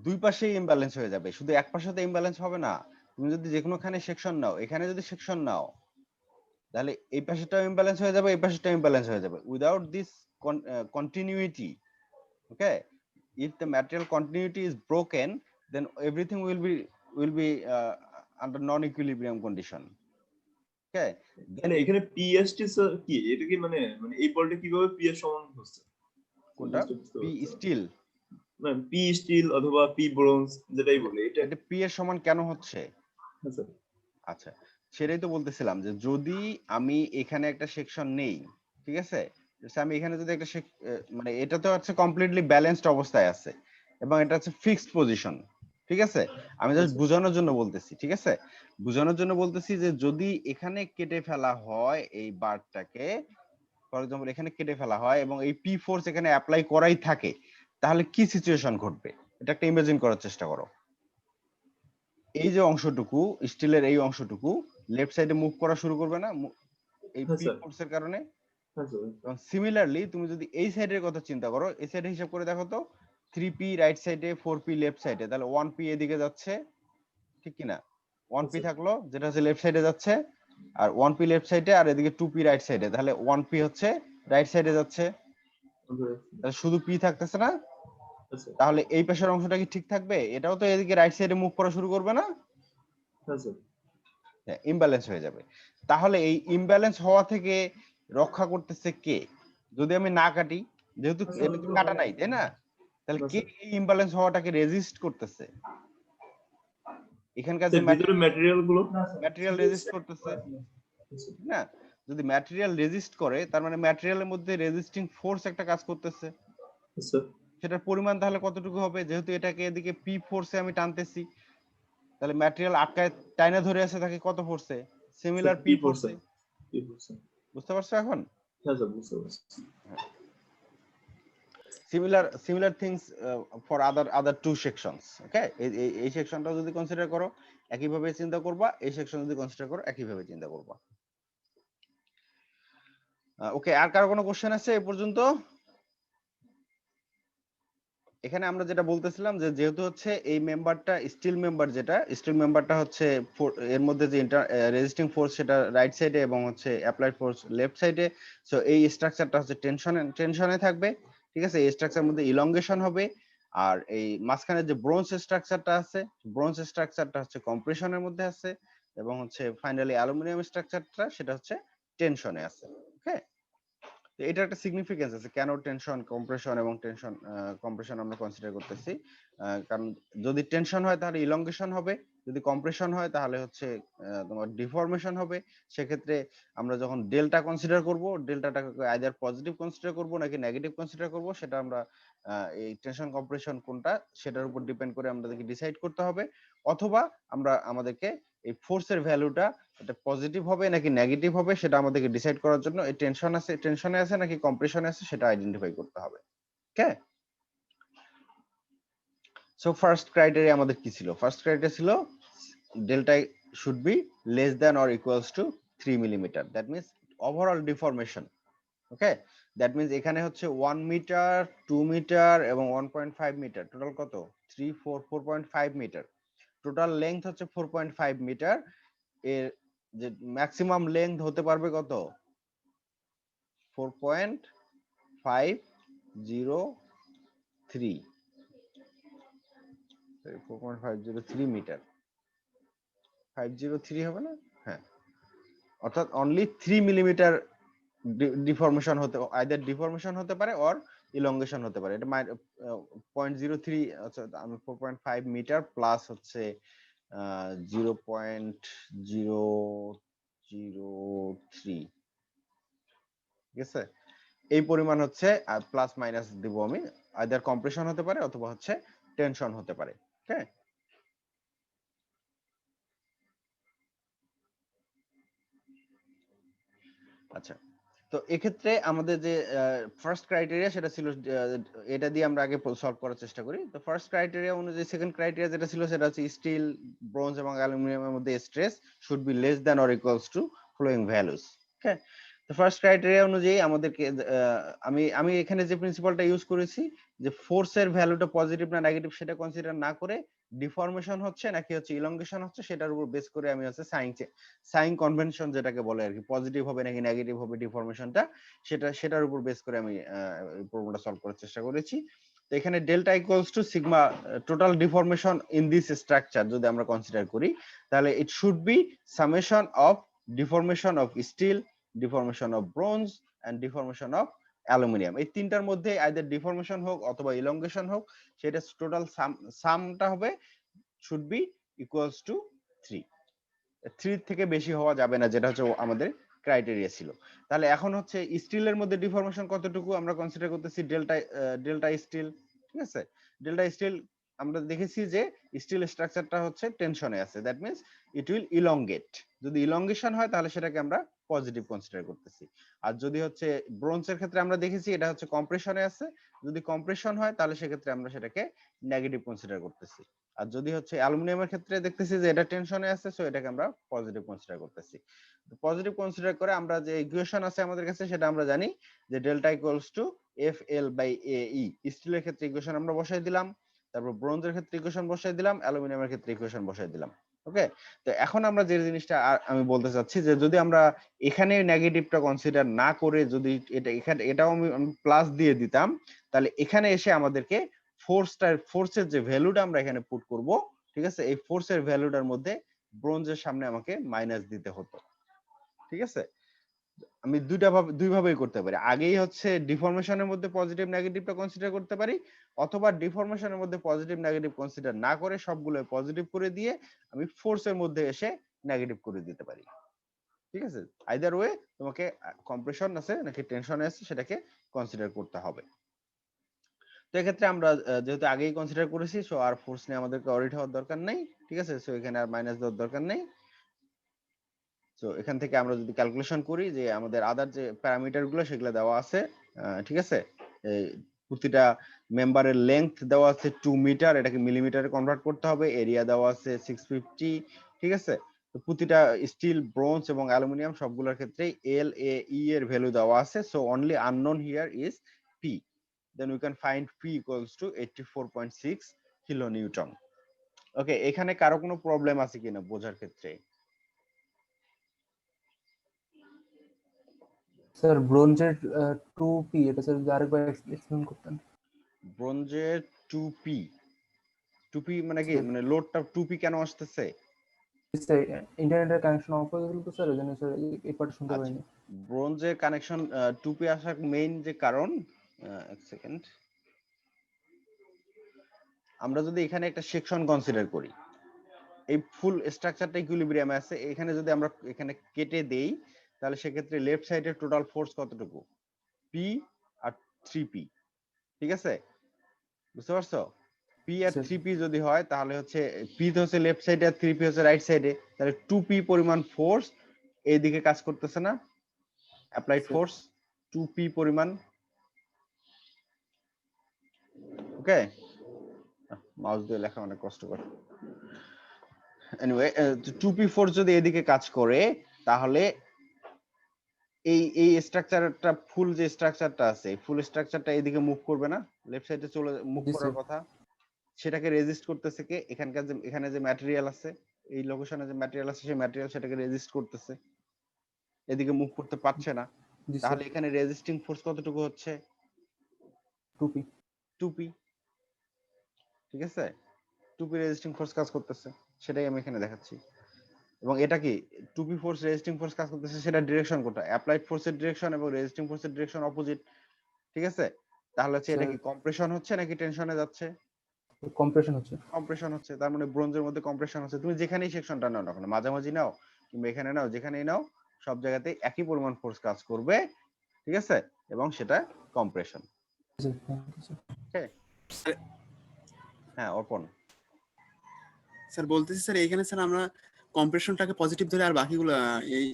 দুই পাশেই ইমব্যালেন্স হয়ে যাবে, শুধু এক পাশে তো ইমব্যালেন্স হবে না। তুমি যদি যে কোনোখানে সেকশন নাও, এখানে যদি সেকশন নাও, তাহলে এই পাশেটাও ইমব্যালেন্স হয়ে যাবে, এই পাশেটাও ইমব্যালেন্স হয়ে যাবে without this continuity. Okay, if the material continuity is broken, then everything will be under non-equilibrium condition. Okay, then তাহলে এখানে পিএসটি কি, এটা কি মানে মানে এই বলটা কিভাবে পি এর সমান হচ্ছে? কোনটা? পি স্টিল, না পি স্টিল অথবা পি ব্রোঞ্জ যেটাই বলে, এটা পি এর সমান কেন হচ্ছে? হ্যাঁ স্যার। আচ্ছা, সেটাই তো বলতেছিলাম যে যদি আমি এখানে একটা সেকশন নেই, ঠিক আছে, আমি এখানে যদি একটা মানে এটা তো হচ্ছে কমপ্লিটলি ব্যালেন্সড অবস্থায় আছে এবং এটা হচ্ছে ফিক্সড পজিশন, ঠিক আছে, আমি জাস্ট বোঝানোর জন্য বলতেছি, ঠিক আছে, বোঝানোর জন্য বলতেছি যে যদি এখানে কেটে ফেলা হয় এই বারটাকে, ফর এক্সাম্পল এখানে কেটে ফেলা হয় এবং এই পি ফোর্স এখানে অ্যাপ্লাই করাই থাকে, তাহলে কি সিচুয়েশন ঘটবে? এটা একটা ইমাজিন করার চেষ্টা করো। এই যে অংশটুকু স্টিলের, এই অংশটুকু লেফট সাইডে মুভ করা শুরু করবে না এই পি ফোর্সের কারণে। সিমিলারলি তুমি যদি এই সাইডের কথা চিন্তা করো, এই সাইডে হিসাব করে দেখো তো, 3P রাইট সাইডে, 4P লেফট সাইডে, তাহলে 1P এদিকে যাচ্ছে, ঠিক কি না? 1P থাকলো যেটা হচ্ছে লেফট সাইডে যাচ্ছে, আর 1P লেফট সাইডে, আর এদিকে 2P রাইট সাইডে, তাহলে 1P হচ্ছে রাইট সাইডে যাচ্ছে, তাহলে শুধু P থাকতেছে না? তাহলে এই পাশের অংশটা কি ঠিক থাকবে? এটাও তো এদিকে রাইট সাইডে মুভ করা শুরু করবে না? ইমব্যালেন্স হয়ে যাবে। তাহলে এই ইমব্যালেন্স হওয়া থেকে রক্ষা করতেছে কে? যদি আমি না কাটি, যেহেতু এটা তো কাটা নাই, তাই না, তাহলে কে এই ইমব্যালেন্স হওয়াটাকে রেজিস্ট করতেছে? এখানকার যে ম্যাটেরিয়াল রেজিস্ট করতেছে না? যদি ম্যাটেরিয়াল রেজিস্ট করে, তার মানে ম্যাটেরিয়ালের মধ্যে রেজিস্টিং ফোর্স একটা কাজ করতেছে, সেটার পরিমাণ তাহলে কতটুকু হবে? যেহেতু এটাকে এদিকে পি ফোর্সে আমি টানতেছি, তাহলে ম্যাটেরিয়াল আটকায় টাইনা ধরে আছে তাকে কত ফোর্সে? Similar P ফোর্সে। বুঝতে পারছো এখন? হ্যাঁ স্যার বুঝতে পারছি। similar things for other two sections. Okay, এই সেকশনটা যদি কনসিডার করো একইভাবে চিন্তা করবা, এই সেকশন যদি কনসিডার করো একইভাবে চিন্তা করবা। ওকে, আর কারো কোনো কোশ্চেন আছে এই পর্যন্ত? এখানে আমরা যেটা বলতেছিলাম যে যেহেতু হচ্ছে এই মেম্বারটা স্টিল মেম্বার, যেটা স্টিল মেম্বারটা হচ্ছে এর মধ্যে যে রেজিস্টিং ফোর্স সেটা রাইট সাইডে এবং হচ্ছে অ্যাপ্লাইড ফোর্স লেফট সাইডে, সো এই স্ট্রাকচারটা হচ্ছে টেনশনে থাকবে, ঠিক আছে, এই স্ট্রাকচারের মধ্যে ইলংগেশন হবে, আর এই মাঝখানে যে ব্রোঞ্জ স্ট্রাকচারটা আছে, ব্রোঞ্জ স্ট্রাকচারটা হচ্ছে কম্প্রেশনের মধ্যে আছে, এবং হচ্ছে ফাইনালি অ্যালুমিনিয়াম স্ট্রাকচারটা সেটা হচ্ছে টেনশনে আছে। ওকে, তো এটা একটা সিগনিফিকেন্স আছে কেন টেনশন, কম্প্রেশন এবং টেনশন কম্প্রেশন আমরা কনসিডার করতেছি। কারণ যদি টেনশন হয় তাহলে ইলংগেশন হবে, যদি কম্প্রেশন হয় তাহলে হচ্ছে তোমার ডিফর্মেশন হবে। সেক্ষেত্রে আমরা যখন ডেল্টা কনসিডার করব, ডেল্টাটাকে আইদার পজিটিভ কনসিডার করব নাকি নেগেটিভ কনসিডার করব, সেটা আমরা এই টেনশন কম্প্রেশন কোনটা সেটার উপর ডিপেন্ড করে আমাদেরকে ডিসাইড করতে হবে। অথবা আমরা আমাদেরকে এই ফোর্সের ভ্যালুটা এটা পজিটিভ হবে নাকি নেগেটিভ হবে সেটা আমাদেরকে ডিসাইড করার জন্য এই টেনশনে আছে নাকি কম্প্রেশনে আছে সেটা আইডেন্টিফাই করতে হবে। ওকে, সো ফার্স্ট ক্রাইটেরিয়া আমাদের কি ছিল? ফার্স্ট ক্রাইটেরিয়া ছিল delta should be less than or equals to 3 millimetre, that means overall deformation. Okay, that means এখানে হচ্ছে 1 মিটার, 2 মিটার এবং 1.5 মিটার, টোটাল কত? 3 4 4.5 মিটার। টোটাল লেন্থ হচ্ছে 4.5 মিটার। এর যে ম্যাক্সিমাম লেন্থ হতে পারবে কত? 4.503 4.503 মিটার। 503 হবে না? হ্যাঁ, অর্থাৎ অনলি 3 মিলিমিটার ডিফরমেশন হতে, আইদার ডিফরমেশন হতে পারে অর ইলংগেশন হতে পারে। এটা 0.03, আচ্ছা আমি 4.5 মিটার প্লাস হচ্ছে 0.003, ঠিক আছে? এই পরিমাণ হচ্ছে প্লাস মাইনাস দিব আমি, আইদার কম্প্রেশন হতে পারে অথবা হচ্ছে টেনশন হতে পারে। ওকে, আচ্ছা, তো এক্ষেত্রে আমাদের যে ফার্স্ট ক্রাইটেরিয়া সেটা ছিল, এটা দিয়ে আমরা আগে সলভ করার চেষ্টা করি। তো ফার্স্ট ক্রাইটেরিয়া অনুযায়ী সেকেন্ড ক্রাইটেরিয়া যেটা ছিল সেটা হচ্ছে স্টিল, ব্রোঞ্জ এবং অ্যালুমিনিয়ামের মধ্যে stress should be less than or equals to following values. Okay, তো ফার্স্ট ক্রাইটেরিয়া অনুযায়ী আমাদেরকে আমি আমি এখানে যে প্রিন্সিপালটা ইউজ করেছি যে ফোর্সের ভ্যালুটা পজিটিভ না নেগেটিভ সেটা কনসিডার না করে ডিফর্মেশন হচ্ছে নাকি হচ্ছে ইলংগেশন হচ্ছে সেটার উপর বেস করে আমি হচ্ছে সাইন কনভেনশন যেটাকে বলে আর কি, পজিটিভ হবে নাকি নেগেটিভ হবে ডিফরমেশনটা, সেটার উপর বেস করে আমি প্রবলেমটা সলভ করার চেষ্টা করেছি। তো এখানে delta equals to sigma total deformation in this structure যদি আমরা কনসিডার করি তাহলে it should be summation of deformation of steel, deformation of bronze and deformation of aluminium. এই তিনটার মধ্যে আইদার ডিফরমেশন হোক অথবা ইলংগেশন হোক, সেটা টোটাল সামটা হবে শুড বি ইকুয়ালস টু 3। 3 থেকে বেশি হওয়া যাবে না, যেটা হচ্ছে আমাদের ক্রাইটেরিয়া ছিল। তাহলে এখন হচ্ছে স্টিলের মধ্যে ডিফরমেশন কতটুকু আমরা কনসিডার করতেছি, ডেল্টা স্টিল, ঠিক আছে? ডেল্টা স্টিল আমরা দেখেছি যে স্টিল স্ট্রাকচারটা হচ্ছে টেনশনে আছে, that means it will elongate. যদি ইলংগেশন হয় তাহলে সেটাকে আমরা পজিটিভ কনসিডার করতেছি। আর যদি হচ্ছে ব্রোঞ্জের ক্ষেত্রে আমরা দেখেছি এটা হচ্ছে কম্প্রেশনে আছে, যদি কম্প্রেশন হয় তাহলে সেক্ষেত্রে আমরা সেটাকে নেগেটিভ কনসিডার করতেছি। আর যদি হচ্ছে অ্যালুমিনিয়ামের ক্ষেত্রে দেখতেছি যে এটা টেনশনে আছে, সো এটাকে আমরা পজিটিভ কনসিডার করতেছি। পজিটিভ কনসিডার করে আমরা যে ইকুয়েশন আছে আমাদের কাছে সেটা আমরা জানি যে delta equals to F L by A E. স্টিলের ক্ষেত্রে ইকুয়েশন আমরা বসাই দিলাম, তারপর ব্রোঞ্জের ক্ষেত্রে ইকুয়েশন বসাই দিলাম, অ্যালুমিনিয়ামের ক্ষেত্রে ইকুয়েশন বসাই দিলাম। ওকে, তো এখন আমরা যে জিনিসটা আমি বলতে চাচ্ছি যে যদি আমরা এখানে নেগেটিভটা কনসিডার না করে যদি এটাও আমি প্লাস দিয়ে দিতাম, তাহলে এখানে এসে আমাদেরকে ফোর্সের যে ভ্যালুটা আমরা এখানে পুট করব, ঠিক আছে, এই ফোর্সের ভ্যালুটার মধ্যে ব্রোঞ্জের সামনে আমাকে মাইনাস দিতে হতো। ঠিক আছে, আমি দুই ভাবেই করতে পারি। আগেই হচ্ছে ডিফরমেশনের মধ্যে পজিটিভ নেগেটিভটা কনসিডার করতে পারি, অথবা ডিফরমেশনের মধ্যে পজিটিভ নেগেটিভ কনসিডার না করে সবগুলো পজিটিভ করে দিয়ে আমি ফোর্সের মধ্যে এসে নেগেটিভ করে দিতে পারি। ঠিক আছে, আইদার ওয়ে তোমাকে কম্প্রেশন আছে নাকি টেনশন আছে সেটাকে কনসিডার করতে হবে। তো এক্ষেত্রে আমরা যেহেতু আগেই কনসিডার করেছি, সো আর ফোর্স নিয়ে আমাদেরকে অডিট হওয়ার দরকার নেই। ঠিক আছে, সো এখানে আর মাইনাস দেওয়ার দরকার নেই। সো এখান থেকে আমরা যদি ক্যালকুলেশন করি যে আমাদের আদার যে প্যারামিটার গুলো সেগুলো দেওয়া আছে, ঠিক আছে, এই প্রতিটা মেম্বারের লেন্থ দেওয়া আছে 2 মিটার, এটাকে মিলিমিটারে কনভার্ট করতে হবে, এরিয়া দেওয়া আছে 650, ঠিক আছে। তো প্রতিটা স্টিল, ব্রোঞ্জ এবং অ্যালুমিনিয়াম সবগুলোর ক্ষেত্রে এল এ ই এর ভ্যালু দেওয়া আছে, so only unknown here is P, then we can find P equals to 84.6 kilonewton. ওকে, এখানে কারো কোনো প্রবলেম আছে কিনা বোঝার ক্ষেত্রে? স্যার ব্রোঞ্জের 2p, এটা স্যার আরেকবার এক্সপ্লেইন করতেন। ব্রোঞ্জের 2p 2p মানে কি, মানে লোডটা 2p কেন আসতেছে? স্যার ইন্টারনেটের কানেকশন অফ হয়ে গেল তো স্যার, ওই জন্য স্যার এই পার্ট শুনতে আচ্ছা, পাইনি। ব্রোঞ্জের কানেকশন 2p আসার মেইন যে কারণ, এক সেকেন্ড, আমরা যদি এখানে একটা সেকশন কনসিডার করি, এই ফুল স্ট্রাকচারটা ইকুইলিব্রিয়ামে আছে, এখানে যদি আমরা এখানে কেটে দেই তাহলে সেক্ষেত্রে লেফট সাইডের টোটাল ফোর্স কতটুকু? p আর 3p, ঠিক আছে? বুঝতে পারছো? p আর 3p যদি হয় তাহলে হচ্ছে p তো হচ্ছে লেফট সাইডে আর 3p হচ্ছে রাইট সাইডে, তাহলে 2p পরিমাণ ফোর্স এইদিকে কাজ করতেছে না? অ্যাপ্লাইড ফোর্স 2p পরিমাণ। ওকে, মাউস দিয়ে লেখা অনেক কষ্টকর। এনিওয়ে, 2p ফোর্স যদি এদিকে কাজ করে তাহলে এই স্ট্রাকচারটা, ফুল যে স্ট্রাকচারটা আছে, ফুল স্ট্রাকচারটা এদিকে মুভ করবে না? লেফট সাইডে চলে মুভ করার কথা, সেটাকে রেজিস্ট করতেছে কে? এখানকার যে এখানে যে ম্যাটেরিয়াল আছে, এই লোকেশনে যে ম্যাটেরিয়াল আছে, সেই ম্যাটেরিয়াল সেটাকে রেজিস্ট করতেছে, এদিকে মুভ করতে পারছে না। তাহলে এখানে রেজিস্টিং ফোর্স কতটুকু হচ্ছে? 2p 2p, ঠিক আছে? 2p রেজিস্টিং ফোর্স কাজ করতেছে, সেটাই আমি এখানে দেখাচ্ছি। এবং এটা কি 2p ফোর্স রেজিস্টিং ফোর্স কাজ করতেছে, সেটা ডিরেকশন কোনটা? অ্যাপ্লাইড ফোর্সের ডিরেকশন এবং রেজিস্টিং ফোর্সের ডিরেকশন অপোজিট, ঠিক আছে? তাহলে হচ্ছে এটা কি কম্প্রেশন হচ্ছে নাকি টেনশনে যাচ্ছে? কম্প্রেশন হচ্ছে। কম্প্রেশন হচ্ছে, তার মানে ব্রোঞ্জের মধ্যে কম্প্রেশন হচ্ছে। তুমি যেখানেই সেকশনটা নাও না কেন, মাঝামাঝি নাও কিংবা এখানে নাও, যেখানেই নাও, সব জায়গাতেই একই পরিমাণ ফোর্স কাজ করবে, ঠিক আছে? এবং সেটা কম্প্রেশন। ওকে, হ্যাঁ অর্পণ। স্যার বলতেছি স্যার, এখানে স্যার আমরা কম্প্রেশনটাকে পজিটিভ ধরে আর বাকিগুলো এই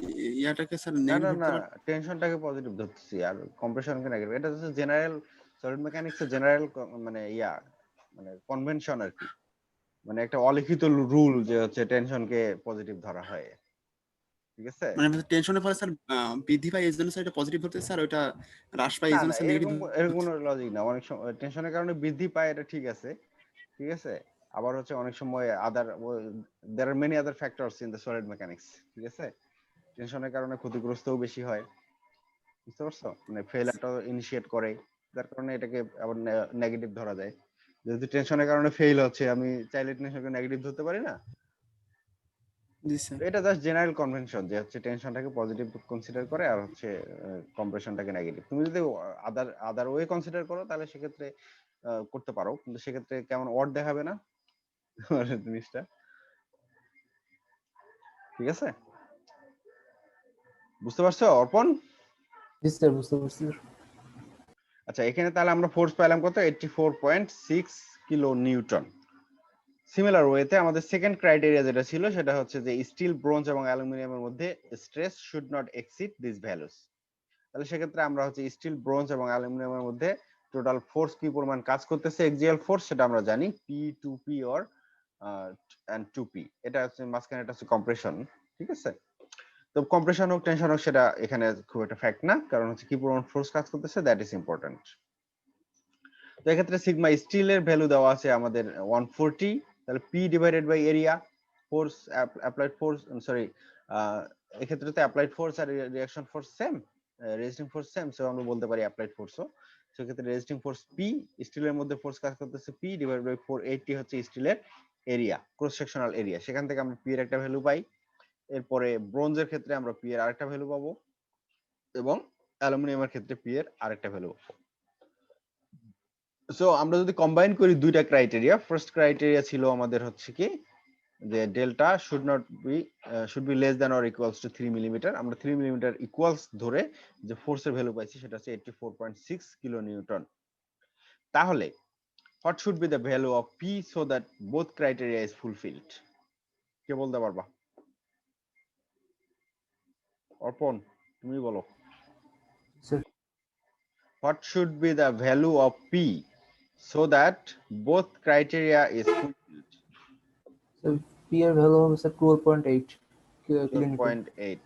ইয়াটাকে স্যার না না নেগেটিভ না, ধরতে পারি? টেনশনটাকে পজিটিভ ধরতেছি আর কম্প্রেশনকে নেগেটিভ। এটা হচ্ছে জেনারেল সলিড মেকানিক্সের জেনারেল মানে মানে কনভেনশন আর কি, মানে একটা অলিখিত রুল যে হচ্ছে টেনশনকে পজিটিভ ধরা হয়, ঠিক আছে? মানে টেনশনের ফলে স্যার বৃদ্ধি পায়, এই জন্য স্যার এটা পজিটিভ ধরতে, স্যার ওইটা হ্রাস পায় এই না জন্য না, স্যার নেগেটিভ। এরকম এরকম কোনো লজিক না। অনেক সময় টেনশনের কারণে বৃদ্ধি পায়, এটা ঠিক আছে, ঠিক আছে। আবার হচ্ছে অনেক সময় there are many other factors in the solid mechanics, ঠিক আছে? টেনশনের কারণে ক্ষতিগ্রস্তও বেশি হয়, বুঝতে পারছো? মানে ফেইলারটা ইনিশিয়েট করে, যার কারণে এটাকে আবার নেগেটিভ ধরা যায়। যেহেতু টেনশনের কারণে ফেইল হচ্ছে, আমি চাইলে টেনশনকে নেগেটিভ ধরতে পারি না। জি স্যার। এটা জাস্ট জেনারেল কনভেনশন যে হচ্ছে টেনশনটাকে পজিটিভ কনসিডার করে আর হচ্ছে কম্প্রেশনটাকে নেগেটিভ। তুমি যদি আদার ওয়ে কনসিডার করো তাহলে সেক্ষেত্রে করতে পারো, কিন্তু সেক্ষেত্রে কেমন অড দেখাবে না জিনিসটা, ঠিক আছে? বুঝতে পারছো অর্পণ? জি স্যার, বুঝতে পারছি। আচ্ছা, এখানে তাহলে আমরা ফোর্স পেলাম কত? 84.6 কিলো নিউটন। সিমিলার ওয়েতে আমাদের সেকেন্ড ক্রাইটেরিয়া যেটা ছিল সেটা হচ্ছে যে স্টিল, ব্রোঞ্জ এবং অ্যালুমিনিয়ামের মধ্যে stress should not exceed this values. তাহলে সেক্ষেত্রে আমরা হচ্ছে স্টিল, ব্রোঞ্জ এবং অ্যালুমিনিয়ামের মধ্যে টোটাল ফোর্স কি পরিমাণ কাজ করতেছে, এক্সিয়াল ফোর্স, সেটা আমরা জানি P2P অর and 2P। এটা হচ্ছে মাঝখানে, এটা হচ্ছে কম্প্রেশন, ঠিক আছে? তো কম্প্রেশন হোক টেনশন হোক সেটা এখানে খুব একটা ফ্যাক্ট না, কারণ হচ্ছে কি পরিমাণ ফোর্স কাজ করতেছে দ্যাট ইজ ইম্পর্টেন্ট। তো এক্ষেত্রে সিগমা স্টিলের ভ্যালু দেওয়া আছে আমাদের 140, তাহলে P divided by area, force applied force, sorry, এক্ষেত্রে তো অ্যাপ্লাইড ফোর্স আর reaction force same, resisting force same, so আমরা বলতে পারি অ্যাপ্লাইড ফোর্সও। সেক্ষেত্রে রেজিস্টিং ফোর্স P, স্টিলের মধ্যে ফোর্স কাজ করতেছে P ডিভাইড বাই 480 হচ্ছে স্টিলের এরিয়া, ক্রস সেকশনাল এরিয়া। সেখান থেকে আমরা P এর একটা ভ্যালু পাই। এরপরে ব্রোঞ্জের ক্ষেত্রে আমরা P এর আরেকটা ভ্যালু পাবো এবং অ্যালুমিনিয়ামের ক্ষেত্রে P এর আরেকটা ভ্যালু পাবো। সো আমরা যদি কম্বাইন করি দুইটা ক্রাইটেরিয়া, ফার্স্ট ক্রাইটেরিয়া ছিল আমাদের হচ্ছে কি যে delta should be less than or equals to 3 millimetre. আমরা 3 মিলিমিটার ইকুয়ালস ধরে যে ফোর্সের ভ্যালু পাইছি সেটা হচ্ছে 84.6 কিলো নিউটন। তাহলে what should be the value of P so that both criteria is fulfilled? কে বলতে পারবা? অর্পণ, তুমি বলো। Sir What should be the value of P so that both criteria is fulfilled? P এর ভ্যালু হবে sir 12.8 kilo Newton. 12.8।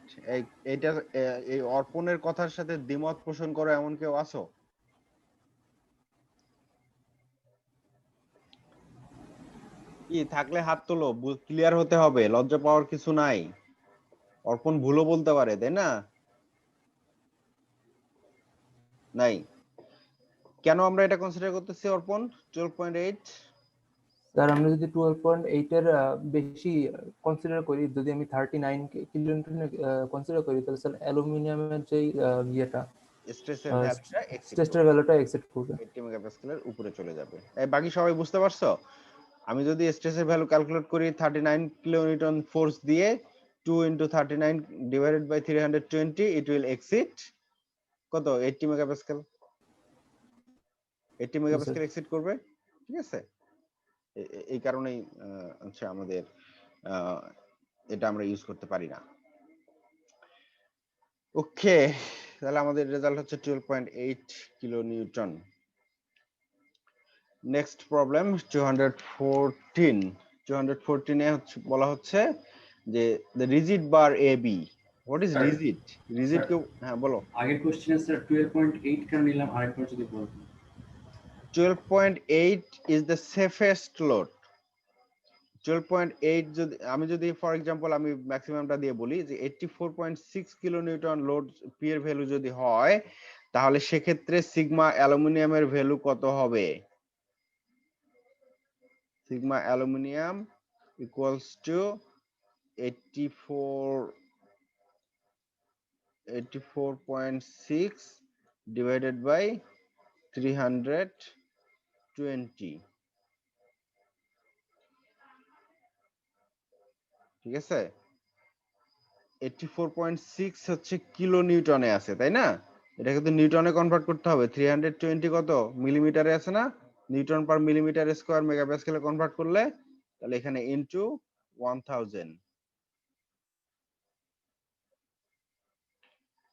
এই অর্পণের কথার সাথে দ্বিমত পোষণ করো এমন কেউ আছো? কি থাকলে হাত তোলো, ক্লিয়ার হতে হবে, লজ্জা পাওয়ার কিছু নাই। অর্পণ ভুলও বলতে পারে, তাই না? নাই? কেন আমরা এটা কনসিডার করতেছি অর্পণ 12.8? স্যার আমরা যদি 12.8 এর বেশি কনসিডার করি, যদি আমি 39 কিলোনিউটন কনসিডার করি, তাহলে স্যার অ্যালুমিনিয়ামের যে ইয়েটা স্ট্রেসের ভ্যালুটা এক্সিড স্ট্রেসের ভ্যালুটা এক্সিড করবে। 80 মেগাপাস্কেলের উপরে চলে যাবে। এই বাকি সবাই বুঝতে পারছো? আমি যদি স্ট্রেসের ভ্যালু ক্যালকুলেট করি 39 কিলোনিউটন ফোর্স দিয়ে 2 into 39 divided by 320, it will exceed কত 80 মেগাপাস্কেল। 80 মেগাপাস্কেল এক্সিড করবে, ঠিক আছে? এই কারণেই হচ্ছে আমাদের এটা আমরা ইউজ করতে পারি না। ওকে, তাহলে আমাদের রেজাল্ট হচ্ছে 12.8 কিলোনিউটন। নেক্সট প্রবলেম 214 এ হচ্ছে বলা হচ্ছে যে the rigid bar AB. What is rigid? Rigid কেউ হ্যাঁ বলো। আগের কোশ্চেনে স্যার 12.8 কেন নিলাম আরেকবার যদি বলতেন। 12.8 is the safest load. 12.8 যদি ফর এক্সাম্পল আমি ম্যাক্সিমামটা দিয়ে বলি যে 84.6 কিলোনিউটন লোড পি এর ভ্যালু যদি হয়, তাহলে সেক্ষেত্রে সিগমা অ্যালুমিনিয়ামের ভ্যালু কত হবে? Sigma aluminium equals to 84.6 divided by 320, ঠিক আছে? 84.6 হচ্ছে কিলো নিউটনে আছে, তাই না? এটা কিন্তু নিউটনে কনভার্ট করতে হবে। 320 কত মিলিমিটারে আছে না? নিউটন পার মিলিমিটার স্কয়ার মেগাপাস্কেলে কনভার্ট করলে তাহলে এখানে ইনটু 1000।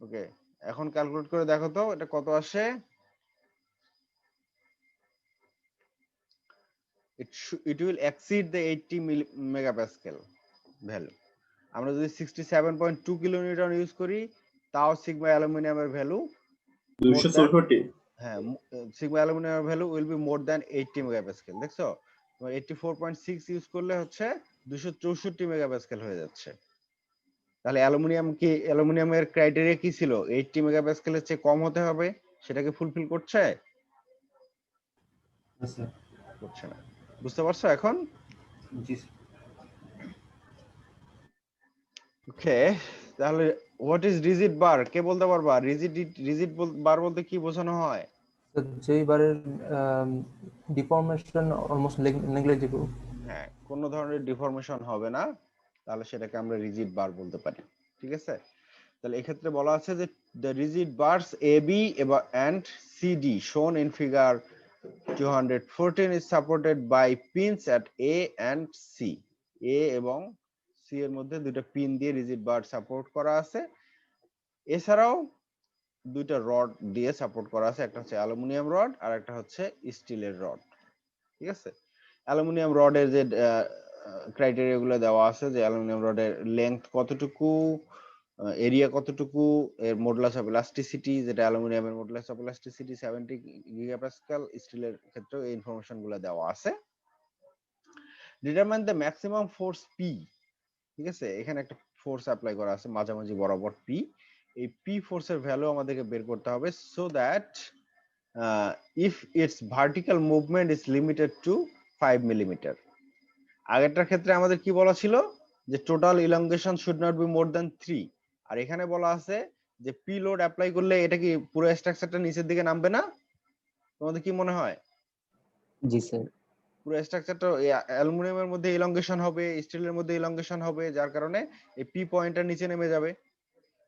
ওকে, এখন ক্যালকুলেট করে দেখো তো এটা কত আসে। it will exceed the 80 megapascal value. আমরা যদি 67.2 কিলোনিউটন ইউজ করি, তাও সিগমা অ্যালুমিনিয়ামের ভ্যালু 264 হ্যাঁ, সিগমা অ্যালুমিনিয়ামের value will be more than 80 মেগাপাস্কেল। দেখছো, তোমার 84.6 ইউজ করলে হচ্ছে 264 মেগাপাস্কেল হয়ে যাচ্ছে। তাহলে অ্যালুমিনিয়ামের ক্রাইটেরিয়া কি ছিল? 80 মেগাপাস্কেলের চেয়ে কম হতে হবে। সেটাকে ফুলফিল করছে? স্যার করছে না। বুঝতে পারছো এখন? জি স্যার। ওকে, তাহলে হোয়াট ইজ রিজিড বার? কে বলতে পারবা রিজিড বার বলতে কি বোঝানো হয়? যেই বারের ডিফর্মেশন অলমোস্ট নেগলিজিবল। হ্যাঁ, কোন ধরনের ডিফর্মেশন হবে না, তাহলে সেটাকে আমরা রিজিড বার বলতে পারি, ঠিক আছে? তাহলে এক্ষেত্রে বলা আছে যে the rigid bars AB and CD shown in figure 214 is supported by pins at A and C. A এবং C এর মধ্যে দুটো পিন দিয়ে রিজিড বার সাপোর্ট করা আছে। এছাড়াও দুইটা রড দিয়ে সাপোর্ট করা আছে, একটা হচ্ছে অ্যালুমিনিয়াম রড আর একটা হচ্ছে স্টিলের রড, ঠিক আছে? অ্যালুমিনিয়াম রডের যে ক্রাইটেরিয়া গুলো দেওয়া আছে, যে অ্যালুমিনিয়াম রডের লেন্থ কতটুকু, এরিয়া কতটুকু, এর মডুলাস অফ ইলাস্টিসিটি, যেটা অ্যালুমিনিয়ামের মডুলাস অফ ইলাস্টিসিটি 70 গিগাপাস্কাল, স্টিলের ক্ষেত্রেও এই ইনফরমেশন গুলো দেওয়া আছে। Determine the maximum force P, ঠিক আছে? এখানে একটা ফোর্স অ্যাপ্লাই করা আছে মাঝামাঝি বরাবর পি। এই পি ফোর্সের ভ্যালু আমাদেরকে বের করতে হবে, so that if it's vertical movement is limited to 5 millimetre. আগেরটার ক্ষেত্রে আমাদের কি বলা ছিল যে total elongation should not be more than 3, আর এখানে বলা আছে যে পি লোড অ্যাপ্লাই করলে এটা কি পুরো স্ট্রাকচারটা নিচের দিকে নামবে না? তোমাদের কি মনে হয়? জি স্যার। পুরো স্ট্রাকচারটা অ্যালুমিনিয়ামের মধ্যে ইলংগেশন হবে, স্টিলের মধ্যে ইলংগেশন হবে, যার কারণে এই পি পয়েন্টটা নিচে নেমে যাবে।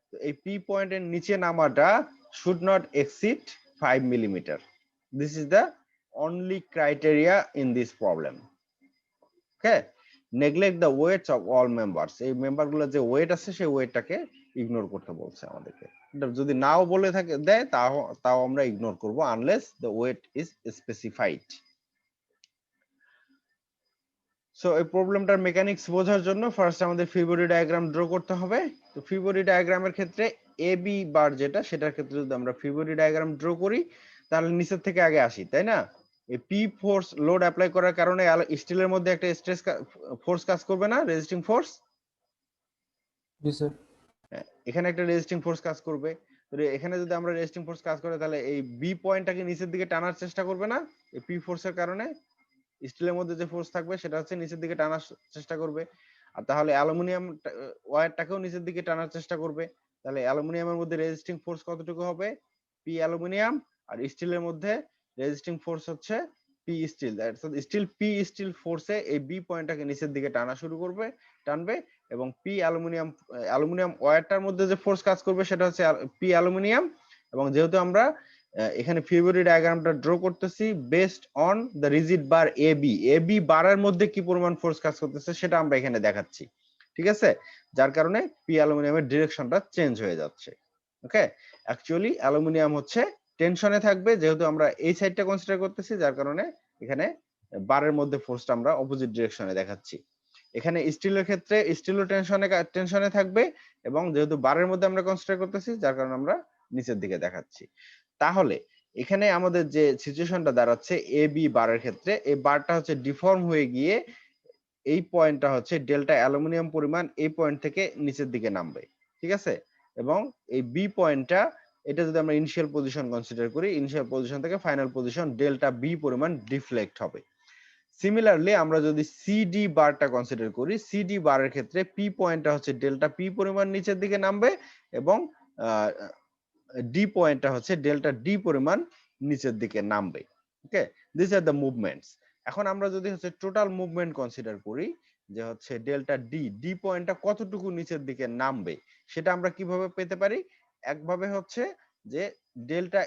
তো এই পি পয়েন্টের নিচে নামাটা should not exceed 5 millimetre. This is the only criteria in this problem. Okay, neglect the weights of all members. এই মেম্বারগুলো যে ওয়েট আছে সেই ওয়েটটাকে ইগনোর করতে বলছে আমাদেরকে। যদি নাও বলে থাকে দেয় তাও আমরা ইগনোর করব unless the weight is specified. So এই প্রবলেমটার মেকানিক্স বোঝার জন্য ফার্স্ট আমাদের ফ্রি বডি ডায়াগ্রাম ড্র করতে হবে। তো ফ্রি বডি ডায়াগ্রামের ক্ষেত্রে এ বি বার যেটা, সেটার ক্ষেত্রে যদি আমরা ফ্রি বডি ডায়াগ্রাম ড্র করি তাহলে নিচের থেকে আগে আসি, তাই না? এই পি ফোর্স লোড অ্যাপ্লাই করার কারণে স্টিলের মধ্যে একটা স্ট্রেস ফোর্স কাজ করবে না, রেজিস্টিং ফোর্স? জি স্যার। এখানে একটা রেজিস্টিং ফোর্স কাজ করবে। তো এখানে যদি আমরা রেজিস্টিং ফোর্স কাজ করে তাহলে এই বি পয়েন্টটাকে নিচের দিকে টানার চেষ্টা করবে না, এই পি ফোর্সের কারণে স্টিলের মধ্যে যে ফোর্স থাকবে সেটা হচ্ছে নিচের দিকে টানার চেষ্টা করবে। আর তাহলে অ্যালুমিনিয়াম ওয়্যারটাকেও নিচের দিকে টানার চেষ্টা করবে। তাহলে অ্যালুমিনিয়ামের মধ্যে রেজিস্টিং ফোর্স কতটুকু হবে, পি অ্যালুমিনিয়াম, আর স্টিলের মধ্যে রেজিস্টিং ফোর্স হচ্ছে P steel. Steel P steel ফোর্সে এই বি পয়েন্টটাকে নিচের দিকে টানা শুরু করবে, টানবে, এবং পি অ্যালুমিনিয়াম ওয়্যারটার মধ্যে যে ফোর্স কাজ করবে সেটা হচ্ছে পি অ্যালুমিনিয়াম। এবং যেহেতু আমরা এখানে ফিবোনাচি ডায়াগ্রামটা ড্র করতেছি based on the rigid bar AB বারের মধ্যে কি পরিমাণ ফোর্স কাজ করতেছে সেটা আমরা এখানে দেখাচ্ছি, ঠিক আছে? যার কারণে পি অ্যালুমিনিয়ামের ডিরেকশনটা চেঞ্জ হয়ে যাচ্ছে। ওকে, অ্যাকচুয়ালি অ্যালুমিনিয়াম হচ্ছে টেনশনে থাকবে, যেহেতু আমরা এই সাইডটা কনসিডার করতেছি, যার কারণে এখানে বারের মধ্যে ফোর্সটা আমরা অপোজিট ডিরেকশনে দেখাচ্ছি। এখানে স্টিলের ক্ষেত্রে স্টিলও টেনশনে থাকবে, এবং যেহেতু বারের মধ্যে আমরা কনসিডার করতেছি, যার কারণে আমরা নিচের দিকে দেখাচ্ছি। তাহলে এখানে আমাদের যে সিচুয়েশনটা দাঁড়াচ্ছে এ বি বারের ক্ষেত্রে, এই বারটা হচ্ছে ডিফর্ম হয়ে গিয়ে এই পয়েন্টটা হচ্ছে ডেল্টা অ্যালুমিনিয়াম পরিমাণ এই পয়েন্ট থেকে নিচের দিকে নামবে, ঠিক আছে? এবং এই বি পয়েন্টটা, এটা যদি আমরা ইনিশিয়াল পজিশন কনসিডার করি, ইনিশিয়াল পজিশন থেকে ফাইনাল পজিশন ডেল্টা বি পরিমাণ ডিফ্লেক্ট হবে। সিমিলারলি আমরা যদি সিডি বারটা কনসিডার করি, সিডি বারের ক্ষেত্রে পি পয়েন্টটা হচ্ছে ডেল্টা পি পরিমাণ নিচের দিকে নামবে, এবং ডি পয়েন্টটা হচ্ছে ডেল্টা ডি পরিমাণ নিচের দিকে নামবে। ওকে, দিস আর দ্য মুভমেন্টস। এখন আমরা যদি হচ্ছে টোটাল মুভমেন্ট কনসিডার করি, যে হচ্ছে ডেল্টা ডি পয়েন্টটা কতটুকু নিচের দিকে নামবে, সেটা আমরা কিভাবে পেতে পারি? একভাবে হচ্ছে যে ডেল্টা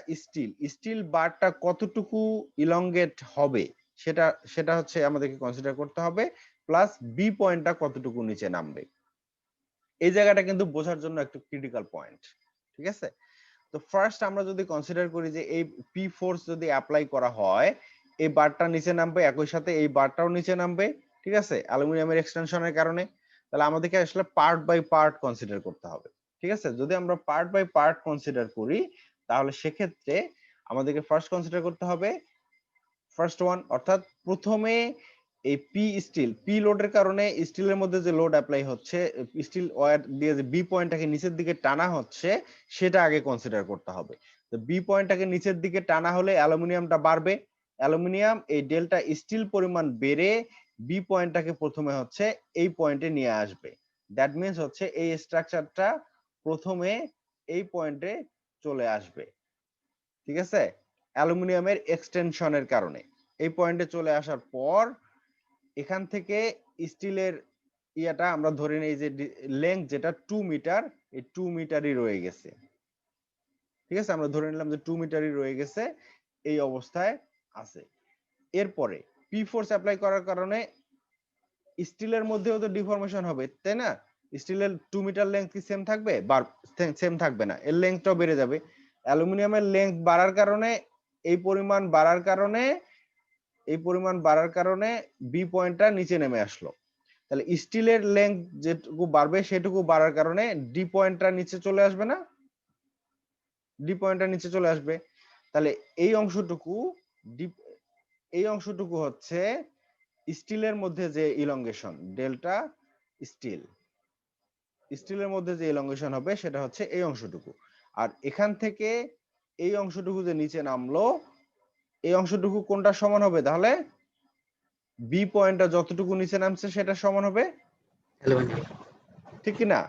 স্টিল বারটা কতটুকু ইলংগেট হবে সেটা হচ্ছে আমাদেরকে কনসিডার করতে হবে, প্লাস বি পয়েন্টটা কতটুকু নিচে নামবে। এই জায়গাটা কিন্তু বোঝার জন্য একটু ক্রিটিক্যাল পয়েন্ট, ঠিক আছে? তো ফার্স্ট আমরা যদি কনসিডার করি যে এই পি ফোর্স যদি অ্যাপ্লাই করা হয়, এই বারটা নিচে নামবে, একই সাথে এই বারটাও নিচে নামবে, ঠিক আছে, অ্যালুমিনিয়ামের এক্সটেনশনের কারণে। তাহলে আমাদেরকে আসলে পার্ট বাই পার্ট কনসিডার করতে হবে, ঠিক আছে? যদি আমরা পার্ট বাই পার্ট কনসিডার করি, তাহলে সেক্ষেত্রে আমাদেরকে ফার্স্ট কনসিডার করতে হবে ফার্স্ট ওয়ান, অর্থাৎ প্রথমে এই পি লোডের কারণে স্টিলের মধ্যে যে লোড অ্যাপ্লাই হচ্ছে, স্টিল ওয়্যার দিয়ে যে বি পয়েন্টটাকে নিচের দিকে টানা হচ্ছে, সেটা আগে কনসিডার করতে হবে। তো বি পয়েন্টটাকে নিচের দিকে টানা হলে অ্যালুমিনিয়ামটা বাড়বে, অ্যালুমিনিয়াম এই ডেল্টা স্টিল পরিমাণ বেড়ে বি পয়েন্টটাকে প্রথমে হচ্ছে এই পয়েন্টে নিয়ে আসবে। দ্যাট মিন্স হচ্ছে এই স্ট্রাকচারটা প্রথমে এই পয়েন্টে চলে আসবে, ঠিক আছে, অ্যালুমিনিয়ামের এক্সটেনশনের কারণে। এই পয়েন্টে চলে আসার পর এখান থেকে স্টিলের ইয়াটা আমরা ধরে নেই যে লেন্থ যেটা 2 মিটার, এই 2 মিটারই রয়ে গেছে, ঠিক আছে? আমরা ধরে নিলাম যে 2 মিটারই রয়ে গেছে, এই অবস্থায় আছে। এরপরে পি ফোর্স অ্যাপ্লাই করার কারণে স্টিলের মধ্যেও তো ডিফরমেশন হবে, তাই না? স্টিলের 2 মিটার লেন্থ কি সেম থাকবে? সেম থাকবে না, এর লেন্থটাও বেড়ে যাবে। অ্যালুমিনিয়ামের লেন্থ বাড়ার কারণে এই পরিমাণ বাড়ার কারণে বি পয়েন্টটা নিচে নেমে আসলো। তাহলে স্টিলের লেন্থ যেটুকু বাড়বে সেটুকু বাড়ার কারণে ডি পয়েন্টটা নিচে চলে আসবে না? ডি পয়েন্টটা নিচে চলে আসবে। তাহলে এই অংশটুকু হচ্ছে স্টিলের মধ্যে যে ইলংগেশন, ডেল্টা স্টিলের মধ্যে যে ইলংগেশন হবে সেটা হচ্ছে এই অংশটুকু। আর এখান থেকে এই অংশটুকু যে নিচে নামলো, এই অংশটুকু কোনটা সমান হবে? তাহলে বি পয়েন্টটা যতটুকু নিচে নামছে সেটা সমান হবে, ঠিক কি না?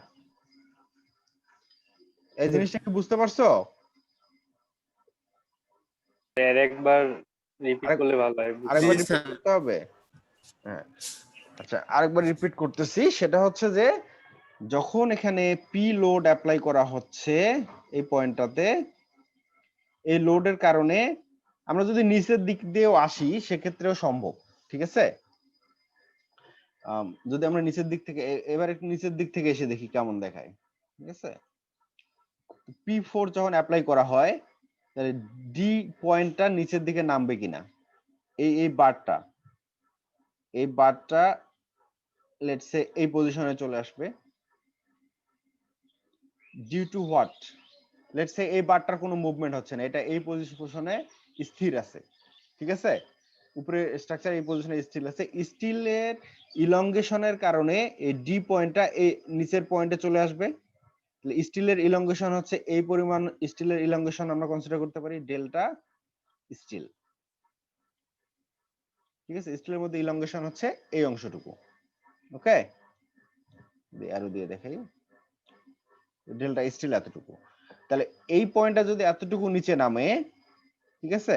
এই জিনিসটা কি বুঝতে পারছো? একবার রিপিট করলে ভালো হয়। আরেকবার জি, রিপিট স্যার। করতে হবে? হ্যাঁ, আচ্ছা, আরেকবার রিপিট করতেছি। সেটা হচ্ছে যে যখন এখানে পি লোড অ্যাপ্লাই করা হচ্ছে এই পয়েন্টটাতে, এই লোডের কারণে আমরা যদি নিচের দিক দিয়েও আসি সেক্ষেত্রেও সম্ভব, ঠিক আছে? যদি আমরা নিচের দিক থেকে এবার একটু নিচের দিক থেকে এসে দেখি কেমন দেখায়, ঠিক আছে? পি ফোর যখন অ্যাপ্লাই করা হয়, তাহলে ডি পয়েন্টটা নিচের দিকে নামবে কিনা, এই বারটা লেটস সে এই পজিশনে চলে আসবে, due to what? Let's say এই বারটার কোনো মুভমেন্ট হচ্ছে না, এটা এই পজিশনে স্থির আছে, ঠিক আছে? উপরে স্ট্রাকচার এই পজিশনে স্থির আছে। স্টিলের ইলংগেশনের কারণে এই ডি পয়েন্টটা এই নিচের পয়েন্টে চলে আসবে, স্টিলের ইলংগেশন হচ্ছে এই পরিমাণ, স্টিলের ইলংগেশন আমরা কনসিডার করতে পারি ডেল্টা স্টিল। ঠিক আছে, স্টিলের মধ্যে ইলংগেশন হচ্ছে এই অংশটুকু। ওকে, আরো দিয়ে দেখাই, ডেল্টা স্টিল এতটুকু। তাহলে এই পয়েন্টটা যদি এতটুকু নিচে নামে, ঠিক আছে,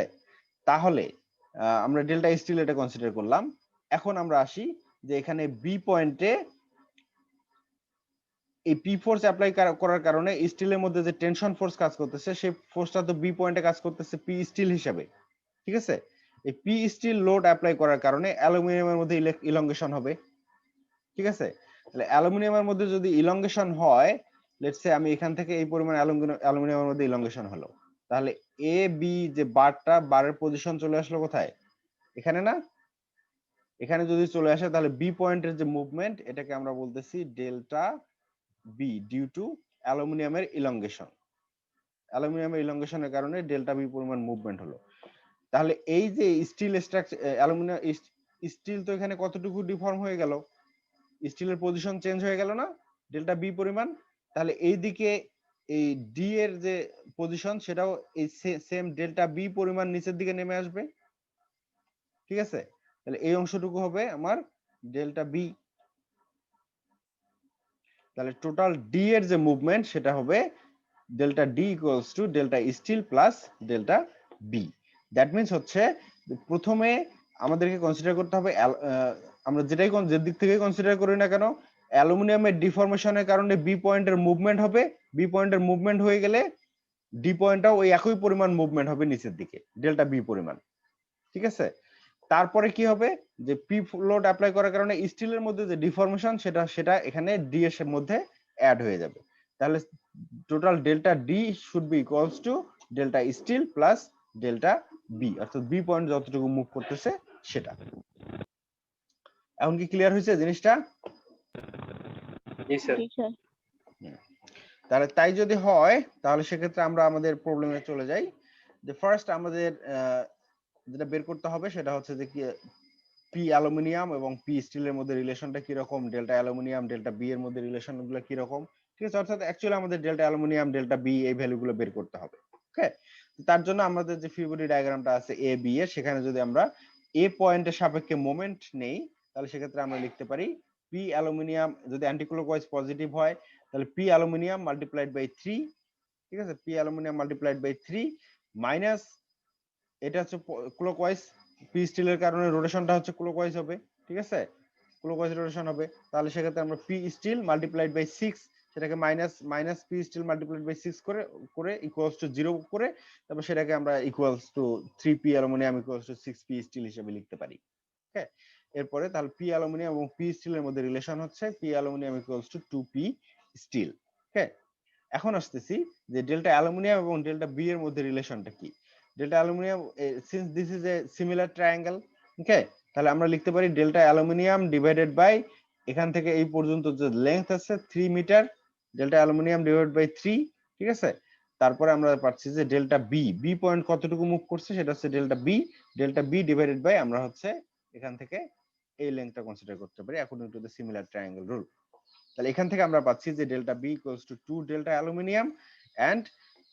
তাহলে আমরা ডেল্টা স্টিল এটা কনসিডার করলাম। এখন আমরা আসি যে এখানে বি পয়েন্টে এই পি ফোর্স অ্যাপ্লাই করার কারণে স্টিলের মধ্যে যে টেনশন ফোর্স কাজ করতেছে, সেই ফোর্সটা তো বি পয়েন্টে কাজ করতেছে পি স্টিল হিসাবে। ঠিক আছে, এই পি স্টিল লোড অ্যাপ্লাই করার কারণে অ্যালুমিনিয়ামের মধ্যে ইলংগেশন হবে। ঠিক আছে, তাহলে অ্যালুমিনিয়ামের মধ্যে যদি ইলংগেশন হয়, লেটস সে আমি এখান থেকে এই পরিমাণ অ্যালুমিনিয়ামের মধ্যে ইলংগেশন হলো, তাহলে এ বি যে বারের পজিশন চলে আসলো কোথায়, এখানে না? এখানে যদি চলে আসে তাহলে বি পয়েন্টের যে মুভমেন্ট, এটাকে আমরা বলতেছি ডেল্টা বি ডিউ টু অ্যালুমিনিয়ামের ইলংগেশন। অ্যালুমিনিয়ামের ইলংগেশনের কারণে ডেল্টা বি পরিমাণ মুভমেন্ট হলো। তাহলে এই যে স্টিল স্ট্রাকচার, অ্যালুমিনিয়াম স্টিল তো এখানে কতটুকু ডিফর্ম হয়ে গেল, স্টিলের পজিশন চেঞ্জ হয়ে গেল না, ডেল্টা বি পরিমাণ। তাহলে এইদিকে এই ডি এর যে পজিশন, সেটাও এই সেম ডেল্টা বি পরিমাণ নিচের দিকে নেমে আসবে। ঠিক আছে, তাহলে এই অংশটুকু হবে আমার ডেল্টা বি। তাহলে টোটাল ডি এর যে মুভমেন্ট, সেটা হবে delta D equals to delta steel plus delta B. That means হচ্ছে প্রথমে আমাদেরকে কনসিডার করতে হবে, আমরা যেটাই যে দিক থেকে কনসিডার করি না কেন, অ্যালুমিনিয়ামের ডিফরমেশনের কারণে বি পয়েন্টের মুভমেন্ট হবে। বি পয়েন্টের মুভমেন্ট হয়ে গেলে ডি পয়েন্টটাও ওই একই পরিমাণ মুভমেন্ট হবে নিচের দিকে, ডেল্টা বি পরিমাণ। ঠিক আছে, তারপরে কি হবে, যে পি লোড অ্যাপ্লাই করার কারণে স্টিলের মধ্যে যে ডিফরমেশন, সেটা এখানে ডি এর মধ্যে অ্যাড হয়ে যাবে। তাহলে total delta D should be equals to delta steel plus delta B, অর্থাৎ বি পয়েন্ট যতটুকু মুভ করতেছে সেটা। এখন কি ক্লিয়ার হয়েছে জিনিসটা? জি স্যার। তাহলে তাই যদি হয়, তাহলে সেক্ষেত্রে আমরা আমাদের প্রবলেমে চলে যাই। যে ফার্স্ট আমাদের যেটা বের করতে হবে সেটা হচ্ছে যে কি, পি অ্যালুমিনিয়াম এবং পি স্টিলের মধ্যে রিলেশনটা কিরকম, ডেল্টা অ্যালুমিনিয়াম ডেল্টা বি এর মধ্যে রিলেশনগুলো কিরকম। ঠিক আছে, অর্থাৎ অ্যাকচুয়ালি আমাদের ডেল্টা অ্যালুমিনিয়াম ডেল্টা বি এই ভ্যালুগুলো বের করতে হবে। ওকে, তার জন্য আমাদের যে ফ্রি বডি ডায়াগ্রামটা আছে এ বি এর, সেখানে যদি আমরা এ পয়েন্টের সাপেক্ষে মোমেন্ট নেই, তাহলে সেক্ষেত্রে আমরা লিখতে পারি পি অ্যালুমিনিয়াম, যদি অ্যান্টিক্লকওয়াইজ পজিটিভ হয় তাহলে পি অ্যালুমিনিয়াম মাল্টিপ্লাইড বাই 3। ঠিক আছে, P aluminium multiplied by 3 minus, এটা হচ্ছে ক্লকওয়াইজ, পি স্টিলের কারণে রোটেশনটা হচ্ছে ক্লকওয়াইজ হবে। ঠিক আছে, ক্লকওয়াইজ রোটেশন হবে, তাহলে সেক্ষেত্রে আমরা পি স্টিল মাল্টিপ্লাইড বাই 6, সেটাকে minus P steel multiplied by 6 করে করে ইকুয়ালস টু 0 করে, তারপর সেটাকে আমরা equals to 3 P aluminium equals to 6 P steel হিসেবে লিখতে পারি। ওকে, এরপরে তাহলে পি অ্যালুমিনিয়াম এবং পি স্টিলের মধ্যে রিলেশন হচ্ছে P aluminium equals to 2 P steel. Okay, এখন আসতেছি যে ডেল্টা অ্যালুমিনিয়াম এবং ডেল্টা বি এর মধ্যে রিলেশনটা কি। Delta aluminium, since this is a similar triangle, okay, তাহলে আমরা লিখতে পারি ডেল্টা অ্যালুমিনিয়াম ডিভাইডেড বাই, এখান থেকে এই পর্যন্ত যে লেংথ আছে 3 metre, delta aluminium divided by 3। ঠিক আছে, তারপরে আমরা পাচ্ছি যে ডেল্টা বি, বি পয়েন্ট কতটুকু মুভ করছে সেটা হচ্ছে ডেল্টা বি ডিভাইডেড বাই, আমরা হচ্ছে এখান থেকে এই লেংথটা কনসিডার করতে পারি according to the similar triangle rule. তাহলে এখান থেকে আমরা পাচ্ছি যে delta B equals to 2 delta aluminium and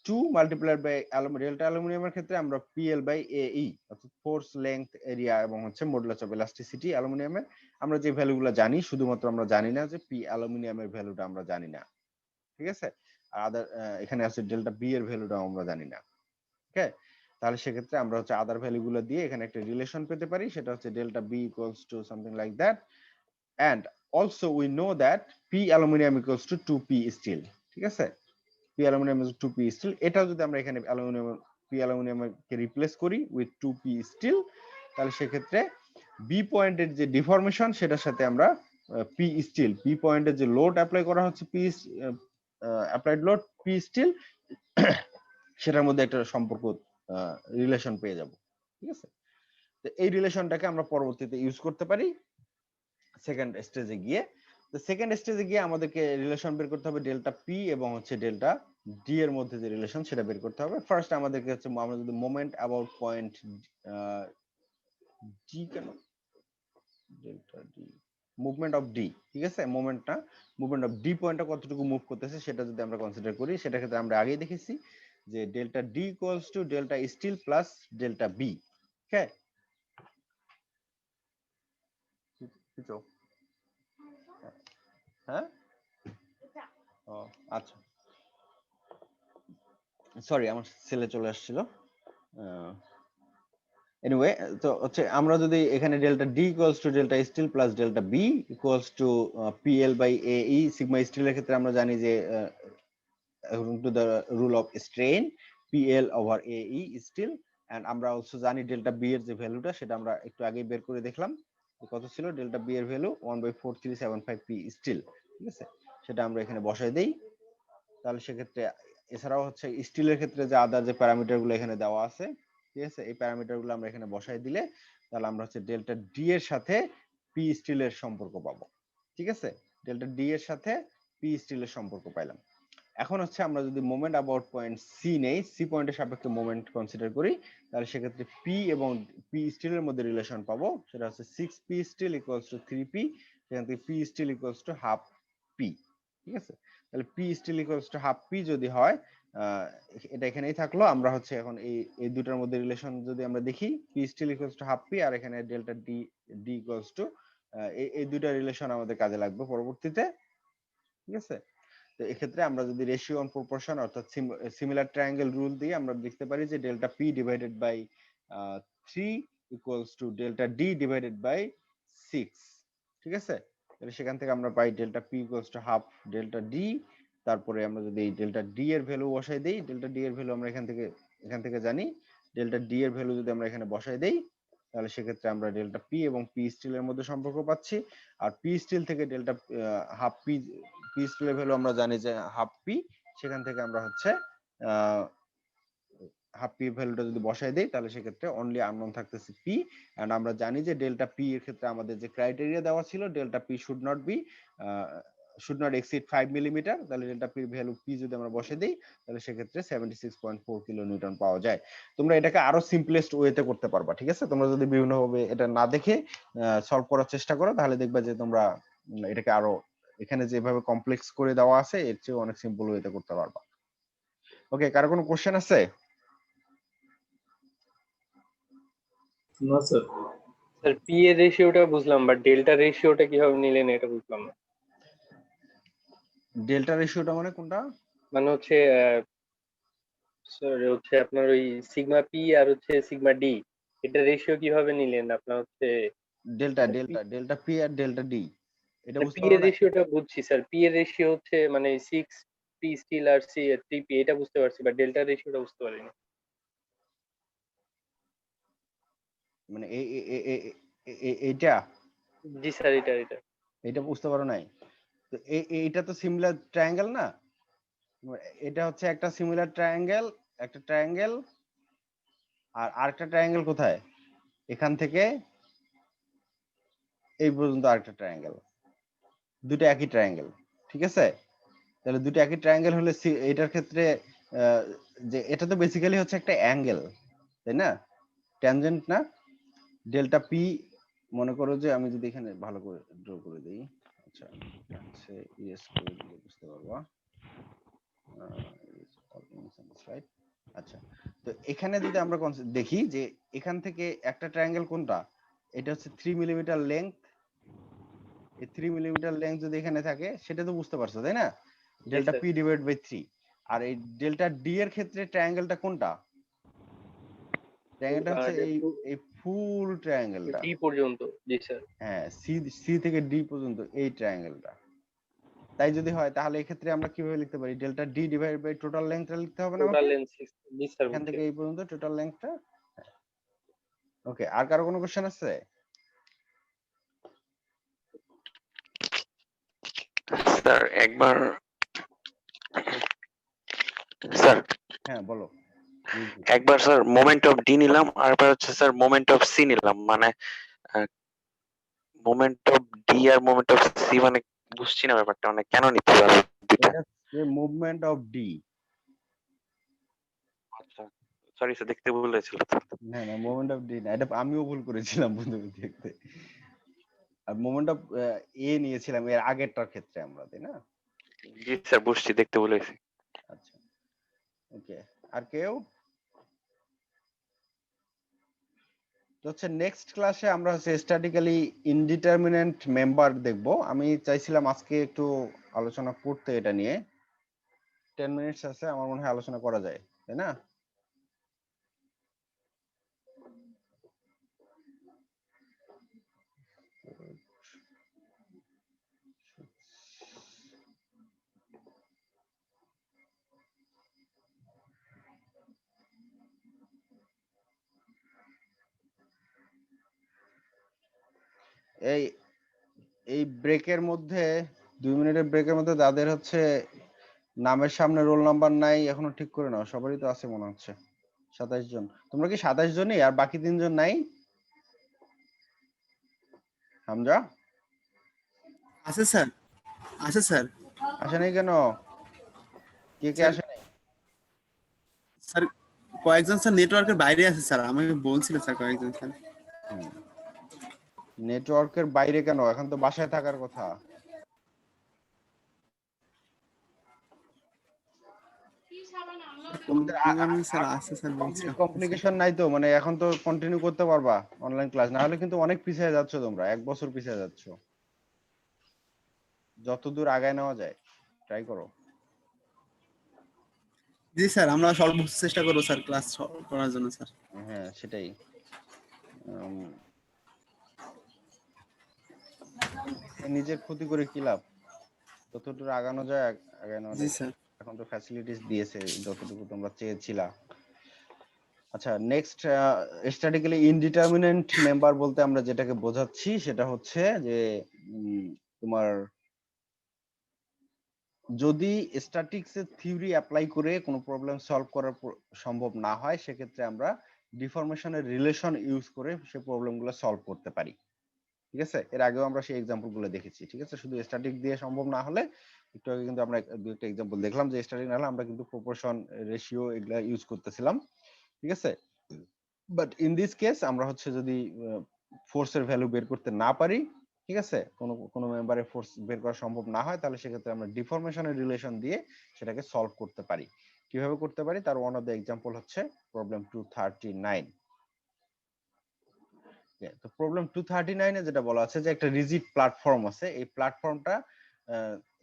2 multiplied by delta অ্যালুমিনিয়ামের ক্ষেত্রে আমরা পিএল বাই এই, অর্থাৎ ফোর্স লেংথ এরিয়া এবং হচ্ছে মডুলাস অফ ইলাস্টিসিটি অ্যালুমিনিয়ামের, আমরা যে ভ্যালুগুলো জানি, শুধুমাত্র আমরা জানি না যে পি অ্যালুমিনিয়ামের ভ্যালুটা আমরা জানি না। ঠিক আছে, আর আদার এখানে আছে ডেল্টা বি এর ভ্যালুটা আমরা জানি না। ওকে, তাহলে সেক্ষেত্রে আমরা হচ্ছে আদার ভ্যালুগুলো দিয়ে এখানে একটা রিলেশন পেতে পারি, সেটা হচ্ছে delta B equals to something like that, and also we know that P aluminum equals to 2P steel. ঠিক আছে, P aluminum is 2P steel, এটা যদি আমরা এখানে P aluminum কে রিপ্লেস করি with 2P steel, তাহলে সেক্ষেত্রে B পয়েন্টের যে ডিফরমেশন সেটার সাথে আমরা P steel, B পয়েন্টের যে লোড অ্যাপ্লাই করা হচ্ছে অ্যাপ্লাইড লোড P steel, সেটার মধ্যে একটা সম্পর্ক রিলেশন পেয়ে যাব। ঠিক আছে, তো এই রিলেশনটাকে আমরা পরবর্তীতে ইউজ করতে পারি সেকেন্ড স্টেজে গিয়ে। তো সেকেন্ড স্টেজে গিয়ে আমাদেরকে রিলেশন বের করতে হবে ডেল্টা পি এবং হচ্ছে ডেল্টা ডি এর মধ্যে যে রিলেশন সেটা বের করতে হবে। ফার্স্ট আমাদেরকে হচ্ছে, আমরা যদি মোমেন্ট অ্যাবাউট পয়েন্ট ডি, কেন delta D, movement of D, ঠিক আছে, মুভমেন্ট অফ ডি পয়েন্টটা কতটুকু মুভ করতেছে সেটা যদি আমরা কনসিডার করি, সেটা ক্ষেত্রে আমরা আগেই দেখেছি যে delta D equals to delta steel plus delta B. Okay, হ্যাঁ, ও আচ্ছা, সরি আমার ছেলে চলে আসছিল। এনিওয়ে, তো হচ্ছে আমরা যদি এখানে delta D equals to delta steel plus delta B equals to PL by A E, sigma স্টিলের ক্ষেত্রে আমরা জানি যে according to the rule of strain PL over AE still, and আমরা অলসো জানি ডেল্টা বি এর যে ভ্যালুটা সেটা আমরা একটু আগে বের করে দেখলাম কত ছিল, ডেল্টা বি এর ভ্যালু 1/4375 পি স্টিল, ঠিক আছে, সেটা আমরা এখানে বসাই দেই। তাহলে সেক্ষেত্রে এছাড়াও হচ্ছে স্টিলের ক্ষেত্রে যে আদার যে প্যারামিটার গুলো এখানে দেওয়া আছে, ঠিক আছে, এই প্যারামিটার গুলো আমরা এখানে বসাই দিলে তাহলে আমরা হচ্ছে ডেল্টা ডি এর সাথে পি স্টিলের সম্পর্ক পাবো, ঠিক আছে, ডেল্টা ডি এর সাথে পি স্টিলের সম্পর্ক পাইলাম। এখন হচ্ছে আমরা যদি মোমেন্ট অ্যাবাউট পয়েন্ট সি নেই, সি পয়েন্টের সাপেক্ষে মোমেন্ট কনসিডার করি, তাহলে সেক্ষেত্রে পি এবং পি স্টিলের মধ্যে রিলেশন পাবো, সেটা হচ্ছে 6 P steel equals to 3 P, সেখান থেকে P steel equals to half P, ঠিক আছে। তাহলে P steel equals to half P যদি হয়, এটা এখানেই থাকলো, আমরা হচ্ছে এখন এই দুটার মধ্যে রিলেশন যদি আমরা দেখি, P steel equals to half P আর এখানে delta D D equals to, এই দুটা রিলেশন আমাদের কাজে লাগবে পরবর্তীতে, ঠিক আছে। তো এক্ষেত্রে আমরা যদি রেশিও অন প্রপোর্শন অর্থাৎ সিমিলার ট্রায়াঙ্গেল রুল দিয়ে আমরা দেখতে পারি যে delta P divided by 3 equals to delta D divided by 6, ঠিক আছে। তাহলে সেখান থেকে আমরা পাই delta P equals to half delta D, তারপরে আমরা যদি এই ডেল্টা ডি এর ভ্যালু বসাই দেই, ডেল্টা ডি এর ভ্যালু আমরা এখান থেকে জানি, ডেল্টা ডি এর ভ্যালু যদি আমরা এখানে বসাই দেই তাহলে সেক্ষেত্রে আমরা ডেল্টা পি এবং পি স্টিলের মধ্যে সম্পর্ক পাচ্ছি। আর পি স্টিল থেকে ডেল্টা হাফ পি, পি স্টিলের ভ্যালু আমরা জানি যে হাফ পি, সেখান থেকে আমরা হচ্ছে হাফ পি ভ্যালুটা যদি বসাই দেই তাহলে সেক্ষেত্রে অনলি আননোন থাকতেছে পি, এন্ড আমরা জানি যে ডেল্টা পি এর ক্ষেত্রে আমাদের যে ক্রাইটেরিয়া দেওয়া ছিল delta P should not exceed 5 millimetre, তাহলে ডেল্টা পি ভ্যালু পি যদি আমরা বসে দেই তাহলে সেক্ষেত্রে 76.4 কিলো নিউটন পাওয়া যায়। তোমরা এটাকে আরো সিম্পলেস্ট ওয়েতে করতে পারবা, ঠিক আছে, তোমরা যদি বিভিন্ন ভাবে এটা না দেখে সলভ করার চেষ্টা করো তাহলে দেখবা যে তোমরা এটাকে আরো এখানে যেভাবে কমপ্লেক্স করে দেওয়া আছে এর চেয়ে অনেক সিম্পল ওয়েতে করতে পারবা। ওকে, কারো কোনো কোশ্চেন আছে? না স্যার। স্যার পি এর রেশিওটা বুঝলাম, বাট ডেল্টা রেশিওটা কিভাবে নিলেন এটা বুঝলাম না। ডেল্টা রেশিওটা মানে কোনটা? মানে হচ্ছে স্যার হচ্ছে আপনার ওই সিগমা পি আর হচ্ছে সিগমা ডি, এটা রেশিও কিভাবে নিলেন আপনার হচ্ছে delta P R delta D, এটা বুঝতে পি পারো এর না? রেশিওটা বুঝছি স্যার, পি এর রেশিও হচ্ছে মানে 6 পি স্টিল আর 3 পি, এটা বুঝতে পারছি, বাট ডেল্টা রেশিওটা বুঝতে পারিনি। মানে এইটা জি স্যার, এটা এটা বুঝতে পারো নাই? তো এইটা তো সিমিলার ট্রায়াঙ্গেল না, এটা হচ্ছে একটা সিমিলার ট্রায়াঙ্গেল, একটা ট্রায়াঙ্গেল, আর আরেকটা ট্রায়াঙ্গেল কোথায়, এখান থেকে এই পর্যন্ত আরেকটা ট্রায়াঙ্গেল, দুটো একই ট্রায়াঙ্গেল, ঠিক আছে। তাহলে দুটো একই ট্রায়াঙ্গেল হলে এটার ক্ষেত্রে যে এটা তো বেসিক্যালি হচ্ছে একটা অ্যাঙ্গেল, তাই না, ট্যানজেন্ট না, ডেল্টা পি, মনে করো যে আমি যদি এখানে ভালো করে ড্র করে দিই, আচ্ছা হচ্ছে ইএস করে দিলে বুঝতে পারবা, আচ্ছা। তো এখানে যদি আমরা দেখি যে এখান থেকে একটা ট্রায়াঙ্গেল কোনটা, এটা হচ্ছে 3 মিলিমিটার লেংথ, এই 3 মিলিমিটার লেংথ যদি এখানে থাকে সেটা তো বুঝতে পারছো তাই না, ডেল্টা পি ডিভাইড বাই 3। আর এই ডেল্টা ডি এর ক্ষেত্রে ট্রায়াঙ্গেলটা কোনটা, ট্রায়াঙ্গেলটা হচ্ছে এই ফুল ট্রায়াঙ্গেলটা ডি পর্যন্ত। জি স্যার। হ্যাঁ, সি থেকে ডি পর্যন্ত এই ট্রায়াঙ্গেলটা। তাই যদি হয় তাহলে এই ক্ষেত্রে আমরা কিভাবে লিখতে পারি, delta D divide by total লেংথটা লিখতে হবে না টোটাল আমাকে, লেন্থ 6। জি স্যার এখান বুঝছি। থেকে এই পর্যন্ত টোটাল লেংথটা। ওকে, আর কারো কোনো কোশ্চেন আছে? স্যার একবার, স্যার হ্যাঁ বলো। একবার স্যার মোমেন্ট অফ ডি নিলাম আর একবার হচ্ছে স্যার মোমেন্ট অফ সি নিলাম, মানে মোমেন্ট অফ ডি আর মোমেন্ট অফ সি মানে বুঝছি না ব্যাপারটা, মানে কেন নিতে পারবো দুইটা? এটা হচ্ছে মুভমেন্ট অফ ডি। আচ্ছা সরি স্যার, দেখতে ভুল হয়েছিল। না না, মুভমেন্ট অফ ডি না, এটা আমিও ভুল করেছিলাম বন্ধু দেখতে। আর মোমেন্ট অফ এ নিয়েছিলাম এর আগেরটার ক্ষেত্রে আমরা, তাই না? জি স্যার বুঝছি, দেখতে বলেছি। আচ্ছা, ওকে। আর কেউ? তো হচ্ছে নেক্সট ক্লাসে আমরা হচ্ছে স্ট্যাটিক্যালি ইনডিটারমিনেন্ট মেম্বার দেখব। আমি চাইছিলাম আজকে একটু আলোচনা করতে এটা নিয়ে। 10 মিনিটস আছে, আমার মনে হয় আলোচনা করা যায়, তাই না? এই এই ব্রেকের মধ্যে 2 মিনিটের ব্রেকের মধ্যে যাদের হচ্ছে নামের সামনে রোল নাম্বার নাই এখনো ঠিক করে নাও। সবারই তো আছে মনে হচ্ছে 27 জন। তোমরা কি 27 জনই আর বাকি 3 জন নাই? হামজা আছে স্যার, আছে স্যার। আসে নাই কেন? কে কে স্যার আসে নাই? স্যার কয়েকজন স্যার নেটওয়ার্কের বাইরে আছে স্যার, আমাকে বলছিল স্যার কয়েকজন স্যার। নেটওয়ার্কের বাইরে কেন? এখন তো বাসায় থাকার কথা। তোমাদের কোনো কারণে স্যার আছে স্যার বলছিল। কমিউনিকেশন নাই তো, মানে এখন তো কন্টিনিউ করতে পারবা অনলাইন ক্লাস, না হলে কিন্তু অনেক পিছিয়ে যাচ্ছ তোমরা, 1 বছর পিছিয়ে যাচ্ছ। যতদূর আগায় নেওয়া যায় ট্রাই করো। জি স্যার, আমরা সর্বোচ্চ চেষ্টা করবো স্যার ক্লাস করার জন্য স্যার। হ্যাঁ সেটাই। নিজের ক্ষতি করে কি লাভ? যতদূর আগানো যায় আগায় নেওয়া জি যায়। স্যার। এখন তো ফ্যাসিলিটিস দিয়েছে যতটুকু তোমরা চেয়েছিলা। আচ্ছা, নেক্সট স্ট্যাটিক্যালি ইনডিটারমিনেন্ট মেম্বার বলতে আমরা যেটাকে বোঝাচ্ছি সেটা হচ্ছে যে তোমার যদি স্ট্যাটিক্স এর থিওরি অ্যাপ্লাই করে কোনো প্রবলেম সলভ করা সম্ভব না হয়, সেক্ষেত্রে আমরা ডিফরমেশনের রিলেশন ইউজ করে সেই প্রবলেমগুলো সলভ করতে পারি। ঠিক আছে, এর আগেও আমরা সেই এক্সাম্পল গুলো দেখেছি। ঠিক আছে, শুধু স্ট্যাটিক দিয়ে সম্ভব না হলে, একটু আগে কিন্তু আমরা দুই একটা এক্সাম্পল দেখলাম যে স্ট্যাটিক না হলে আমরা কিন্তু প্রপোর্শন, রেশিও এগুলা ইউজ করতেছিলাম। ঠিক আছে, বাট ইন দিস কেস আমরা হচ্ছে যদি ফোর্সের ভ্যালু বের করতে না পারি, ঠিক আছে, কোনো মেম্বারের ফোর্স বের করা সম্ভব না হয়, তাহলে সেক্ষেত্রে আমরা ডিফরমেশনের রিলেশন দিয়ে সেটাকে সলভ করতে পারি। কিভাবে করতে পারি তার ওয়ান অফ দ্য এক্সাম্পল হচ্ছে প্রবলেম 239। তো প্রবলেম 239 এ যেটা বলা আছে যে একটা রিজিড প্ল্যাটফর্ম আছে, এই প্ল্যাটফর্মটা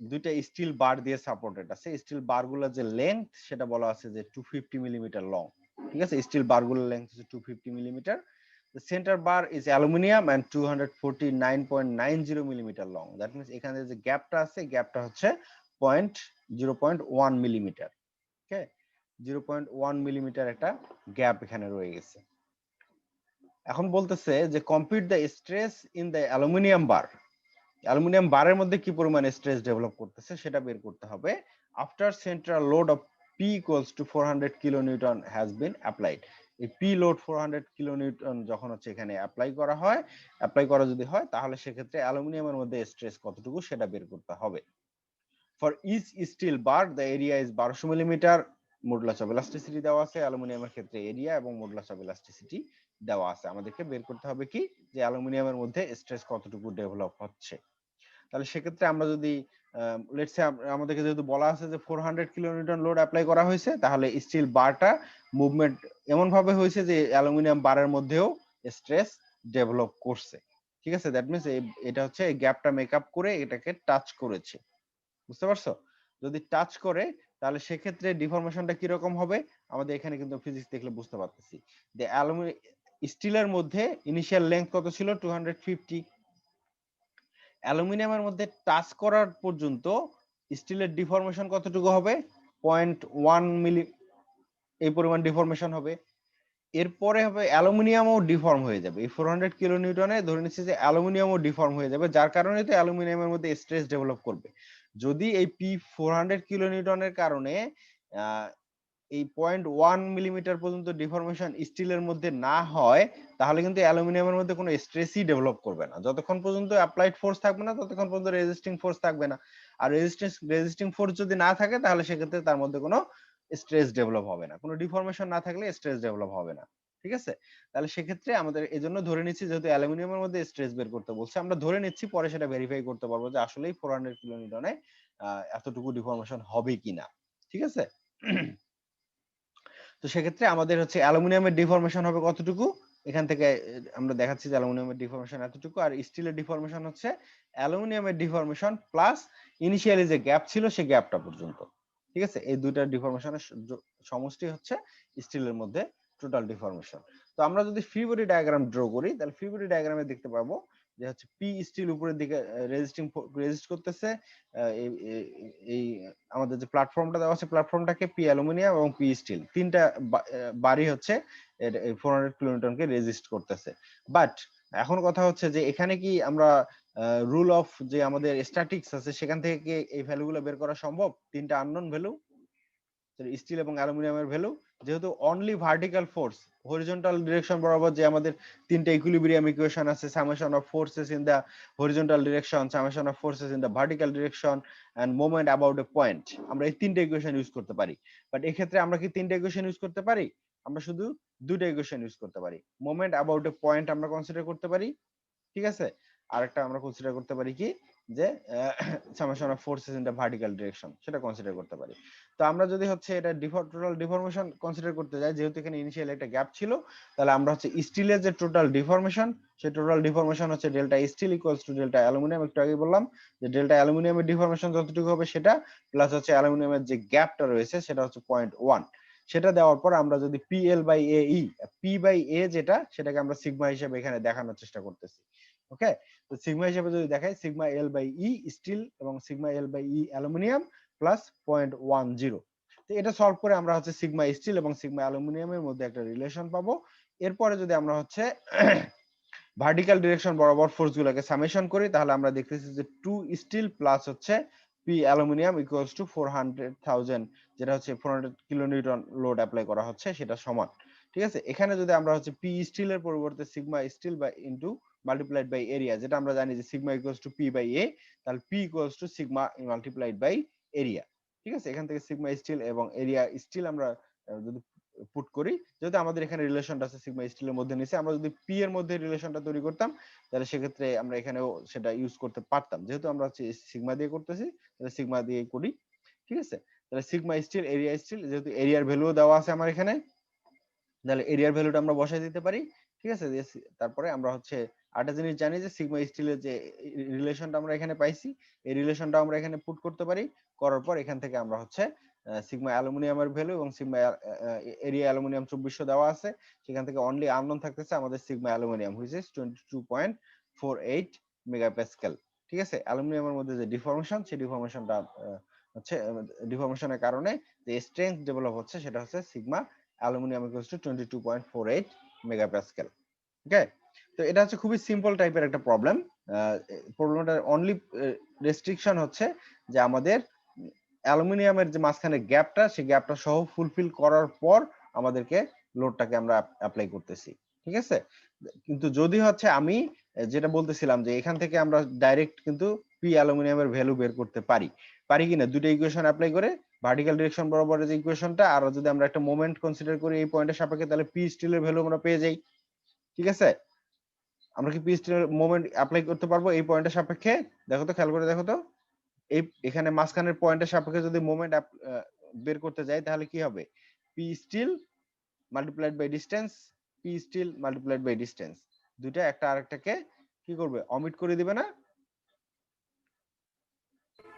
দুইটা স্টিল বার দিয়ে সাপোর্টেড আছে। স্টিল বারগুলোর যে লেন্থ সেটা বলা আছে যে 250 মিলিমিটার লং। ঠিক আছে, স্টিল বারগুলোর লেন্থ হচ্ছে 250 millimetre. The center bar is aluminium and 249.90 millimetre long. That means এখানে যে গ্যাপটা আছে, গ্যাপটা হচ্ছে 0.1 মিলিমিটার। ওকে, 0.1 মিলিমিটার একটা গ্যাপ এখানে রয়ে গেছে। এখন বলতেছে যে compute the stress in the aluminium bar. Aluminium বারের মধ্যে কি পরিমাণ স্ট্রেস ডেভেলপ করতেছে সেটা বের করতে হবে। After central load of P equals to 400 kilonewton has been applied. এই P লোড 400 কিলোনিউটন যখন হচ্ছে এখানে অ্যাপ্লাই করা হয়, অ্যাপ্লাই করা যদি হয় তাহলে সেক্ষেত্রে অ্যালুমিনিয়ামের মধ্যে স্ট্রেস কতটুকু সেটা বের করতে হবে। For each steel bar the area is 1200 millimetre. Modulus of elasticity দেওয়া আছে, অ্যালুমিনিয়ামের ক্ষেত্রে এরিয়া এবং মডুলাস অফ ইলাস্টিসিটি দেওয়া আছে। আমাদেরকে বের করতে হবে কি যে অ্যালুমিনিয়ামের মধ্যে স্ট্রেস কতটুকু ডেভেলপ হচ্ছে। তাহলে সেক্ষেত্রে আমরা যদি লেটস সে আমাদেরকে যেহেতু বলা আছে যে 400 কিলোনিউটন লোড অ্যাপ্লাই করা হয়েছে, তাহলে স্টিল বারটা মুভমেন্ট এমন ভাবে হয়েছে যে অ্যালুমিনিয়াম বারের মধ্যেও স্ট্রেস ডেভেলপ করছে। ঠিক আছে, দ্যাট মিন্স এটা হচ্ছে এই গ্যাপটা মেকআপ করে এটাকে টাচ করেছে। বুঝতে পারছো? যদি টাচ করে তাহলে সেক্ষেত্রে ডিফরমেশনটা কি রকম হবে আমাদের এখানে কিন্তু ফিজিক্স দেখলে বুঝতে পারতেছি। যে স্টিলের মধ্যে ইনিশিয়াল লেন্থ কত ছিল 250, অ্যালুমিনিয়ামের মধ্যে টাচ করার পর্যন্ত স্টিলের ডিফরমেশন কতটুকু হবে 0.1 মিলি, এই পরিমাণ ডিফরমেশন হবে। এরপরে হবে অ্যালুমিনিয়ামও ডিফর্ম হয়ে যাবে। এই 400 কিলো নিউটনে ধরে নিচ্ছে যে অ্যালুমিনিয়ামও ডিফর্ম হয়ে যাবে, যার কারণে তো অ্যালুমিনিয়ামের মধ্যে স্ট্রেস ডেভেলপ করবে। যদি এই পি 400 কিলো নিউটনের কারণে এই 0.1 মিলিমিটার পর্যন্ত ডিফরমেশন স্টিলের মধ্যে না হয়, তাহলে কিন্তু অ্যালুমিনিয়ামের মধ্যে কোনো স্ট্রেসই ডেভেলপ করবে না। যতক্ষণ পর্যন্ত অ্যাপ্লাইড ফোর্স থাকবে না ততক্ষণ পর্যন্ত রেজিস্টিং ফোর্স থাকবে না। আর রেজিস্টিং ফোর্স যদি না থাকে তাহলে সেক্ষেত্রে তার মধ্যে কোনো স্ট্রেস ডেভেলপ হবে না। কোনো ডিফরমেশন না থাকলে স্ট্রেস ডেভেলপ হবে না। ঠিক আছে? তাহলে সেক্ষেত্রে আমাদের এজন্য ধরে নিচ্ছি যেহেতু অ্যালুমিনিয়ামের মধ্যে স্ট্রেস বের করতে বলছে, আমরা ধরে নিচ্ছি পরে সেটা ভেরিফাই করতে পারবো যে আসলেই 400 কিলোনিউটনে এতটুকু ডিফর্মেশন হবে কিনা। ঠিক আছে? তো সেক্ষেত্রে আমাদের হচ্ছে অ্যালুমিনিয়ামের ডিফর্মেশন হবে কতটুকু, এখান থেকে আমরা দেখাচ্ছি যে অ্যালুমিনিয়ামের ডিফর্মেশন এতটুকু, আর স্টিলের ডিফর্মেশন হচ্ছে অ্যালুমিনিয়ামের ডিফর্মেশন প্লাস ইনিশিয়ালি যে গ্যাপ ছিল সেই গ্যাপটা পর্যন্ত। ঠিক আছে? এই দুইটা ডিফর্মেশনের সমষ্টি হচ্ছে স্টিলের মধ্যে টোটাল ডিফর্মেশন। তো আমরা যদি ফ্রি বডি ডায়াগ্রাম ড্র করি তাহলে ফ্রি বডি ডায়াগ্রামে দেখতে পাবো যে হচ্ছে পি স্টিল উপরের দিকে রেজিস্ট করতেছে, এই আমাদের যে প্ল্যাটফর্মটা দেওয়া আছে প্ল্যাটফর্মটাকে পি অ্যালুমিনিয়াম এবং পি স্টিল তিনটা বাড়ি হচ্ছে 400 কিলোনিউটনকে রেজিস্ট করতেছে। বাট এখন কথা হচ্ছে যে এখানে কি আমরা রুল অফ যে আমাদের স্ট্যাটিক্স আছে সেখান থেকে কি এই ভ্যালুগুলো বের করা সম্ভব? তিনটা আননোন ভ্যালু স্টিল এবং অ্যালুমিনিয়ামের ভ্যালু, যেহেতু only vertical force horizontal direction বরাবর যে আমাদের তিনটা ইকুইলিব্রিয়াম ইকুয়েশন আছে, summation of forces in the horizontal direction, summation of forces in the vertical direction and moment about a point, আমরা এই তিনটা ইকুয়েশন ইউজ করতে পারি। বাট এই ক্ষেত্রে আমরা কি তিনটা ইকুয়েশন ইউজ করতে পারি? আমরা শুধু দুইটা ইকুয়েশন ইউজ করতে পারি। মোমেন্ট অ্যাবাউট এ পয়েন্ট আমরা কনসিডার করতে পারি, ঠিক আছে? আরেকটা আমরা কনসিডার করতে পারি কি যে summation of forces in the vertical direction, সেটা কনসিডার করতে পারি। তো আমরা যদি হচ্ছে এটা টোটাল ডিফর্মেশন কনসিডার করতে যাই, যেহেতু এখানে ইনিশিয়াল একটা গ্যাপ ছিল, তাহলে আমরা হচ্ছে স্টিলের যে টোটাল ডিফর্মেশন, সেই টোটাল ডিফর্মেশন হচ্ছে delta steel equals to delta aluminium. একটু আগে বললাম যে ডেল্টা অ্যালুমিনিয়ামের ডিফর্মেশন যতটুকু হবে সেটা প্লাস হচ্ছে অ্যালুমিনিয়ামের যে গ্যাপটা রয়েছে সেটা হচ্ছে 0.1, সেটা দেওয়ার পর আমরা যদি PL by AE, P by A যেটা সেটাকে আমরা সিগমা হিসেবে এখানে দেখানোর চেষ্টা করতেছি। ওকে, তো সিগমা হিসেবে যদি দেখাই sigma L by E steel এবং sigma L by E aluminium plus 0.10। তো এটা সলভ করে আমরা হচ্ছে সিগমা স্টিল এবং সিগমা অ্যালুমিনিয়ামের মধ্যে একটা রিলেশন পাবো। এরপরে যদি আমরা হচ্ছে ভার্টিক্যাল ডিরেকশন বরাবর ফোর্স গুলোকে সামেশন করি তাহলে আমরা দেখতেছি যে 2 স্টিল প্লাস হচ্ছে পি অ্যালুমিনিয়াম ইকুয়ালস টু 400,000, যেটা হচ্ছে 400 কিলোনিউটন লোড অ্যাপ্লাই করা হচ্ছে সেটা সমান। ঠিক আছে? এখানে যদি আমরা হচ্ছে পি স্টিলের পরিবর্তে sigma steel by into multiplied by area, যেটা আমরা জানি যে sigma equals to P by A, তাহলে P equals to sigma multiplied by area. ঠিক আছে? এখান থেকে সিগমা স্টিল এবং এরিয়া স্টিল আমরা যদি পুট করি, যেহেতু আমাদের এখানে রিলেশনটা আছে সিগমা স্টিলের মধ্যে নিচে, আমরা যদি পি এর মধ্যে রিলেশনটা তৈরি করতাম তাহলে সেক্ষেত্রে আমরা এখানেও সেটা ইউজ করতে পারতাম। যেহেতু আমরা হচ্ছে সিগমা দিয়ে করতেছি তাহলে সিগমা দিয়ে করি। ঠিক আছে? তাহলে সিগমা স্টিল এরিয়া স্টিল, যেহেতু এরিয়ার ভ্যালুও দেওয়া আছে আমার এখানে, তাহলে এরিয়ার ভ্যালুটা আমরা বসাই দিতে পারি। ঠিক আছে? তারপরে আমরা হচ্ছে আরেকটা জিনিস জানি যে সিগমা স্টিলের যে রিলেশনটা আমরা এখানে পাইছি এই রিলেশনটা আমরা এখানে পুট করতে পারি। করার পর এখান থেকে আমরা হচ্ছে সিগমা অ্যালুমিনিয়ামের ভ্যালু এবং সিগমা এরিয়া অ্যালুমিনিয়াম 2400 দেওয়া আছে, সেখান থেকে অনলি আননোন থাকতেছে আমাদের sigma aluminium which is 22.48 megapascal. ঠিক আছে? অ্যালুমিনিয়ামের মধ্যে যে ডিফর্মেশন সেই ডিফর্মেশনটা হচ্ছে ডিফর্মেশনের কারণে যে স্ট্রেংথ ডেভেলপ হচ্ছে সেটা হচ্ছে sigma aluminium equals two 22.48 megapascal. ওকে, তো এটা হচ্ছে খুবই সিম্পল টাইপের একটা প্রবলেম। প্রবলেমটার অনলি রেস্ট্রিকশন হচ্ছে যে আমাদের অ্যালুমিনিয়ামের যে মাঝখানে গ্যাপটা সেই গ্যাপটা সহ ফুলফিল করার পর আমাদেরকে লোডটাকে আমরা অ্যাপ্লাই করতেছি। ঠিক আছে? কিন্তু যদি হচ্ছে আমি যেটা বলতেছিলাম যে এখান থেকে আমরা ডাইরেক্ট কিন্তু পি অ্যালুমিনিয়ামের ভ্যালু বের করতে পারি কিনা দুটো ইকুয়েশন অ্যাপ্লাই করে, ভার্টিক্যাল ডিরেকশন বরাবর যে ইকুয়েশনটা আর যদি আমরা একটা মোমেন্ট কনসিডার করি এই পয়েন্টের সাপেক্ষে, তাহলে পি স্টিলের ভ্যালু আমরা পেয়ে যাই। ঠিক আছে? আমরা কি পি স্টিলের মোমেন্ট অ্যাপ্লাই করতে পারবো এই পয়েন্টের সাপেক্ষে? দেখো তো, খেয়াল করে দেখো তো, এই এখানে মাঝখানের পয়েন্টের সাপেক্ষে যদি মোমেন্ট বের করতে যাই তাহলে কি হবে? P steel multiplied by distance, P steel multiplied by distance, দুইটা একটা আরেকটাকে কি করবে? অমিট করে দিবে না?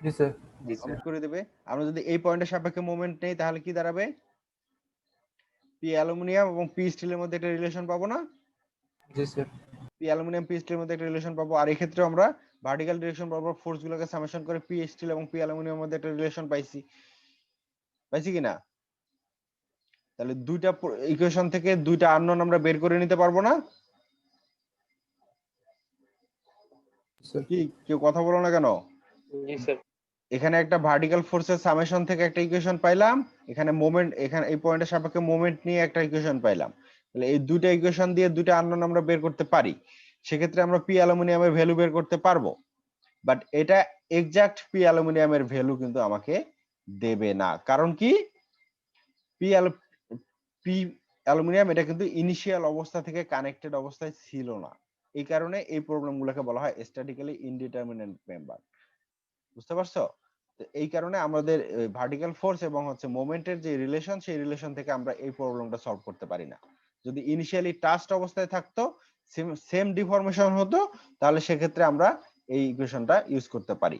জি স্যার। অমিট করে দিবে। আমরা যদি এই পয়েন্টের সাপেক্ষে মোমেন্ট নেই তাহলে কি দাঁড়াবে? পি অ্যালুমিনিয়াম এবং পি স্টিলের মধ্যে একটা রিলেশন পাবো না? জি স্যার। পি অ্যালুমিনিয়াম পি স্টিলের মধ্যে একটা রিলেশন পাবো। আর এই ক্ষেত্রে আমরা ভার্টিক্যাল ডিরেকশন বরাবর ফোর্স গুলোকে সামেশন করে পি স্টিল এবং পি অ্যালুমিনিয়ামের মধ্যে একটা রিলেশন পাইছি কিনা? তাহলে দুইটা ইকুয়েশন থেকে দুইটা আননোন আমরা বের করে নিতে পারবো না? কি কেউ কথা বলো না কেন? জি স্যার। এখানে একটা ভার্টিক্যাল ফোর্সের সামেশন থেকে একটা ইকুয়েশন পাইলাম, এখানে মোমেন্ট, এখানে এই পয়েন্টের সাপেক্ষে মোমেন্ট নিয়ে একটা ইকুয়েশন পাইলাম। তাহলে এই দুইটা ইকুয়েশন দিয়ে দুইটা আননোন আমরা বের করতে পারি। সেক্ষেত্রে আমরা পি অ্যালুমিনিয়ামের ভ্যালু বের করতে পারবো। বাট এটা এক্সাক্ট পি অ্যালুমিনিয়ামের ভ্যালু কিন্তু আমাকে দেবে না। কারণ কি? পি অ্যালুমিনিয়াম এটা কিন্তু ইনিশিয়াল অবস্থা থেকে কানেক্টেড অবস্থায় ছিল না, এই কারণে এই প্রবলেমগুলোকে বলা হয় স্ট্যাটিক্যালি ইনডিটারমিনেন্ট মেম্বার। বুঝতে পারছো? তো এই কারণে আমাদের ভার্টিক্যাল ফোর্স এবং হচ্ছে মোমেন্টের যে রিলেশন, সেই রিলেশন থেকে আমরা এই প্রবলেমটা সলভ করতে পারি না। যদি ইনিশিয়ালি টাচড অবস্থায় থাকতো, সেম ডিফরমেশন হতো, তাহলে সেক্ষেত্রে আমরা এই ইকুয়েশনটা ইউজ করতে পারি।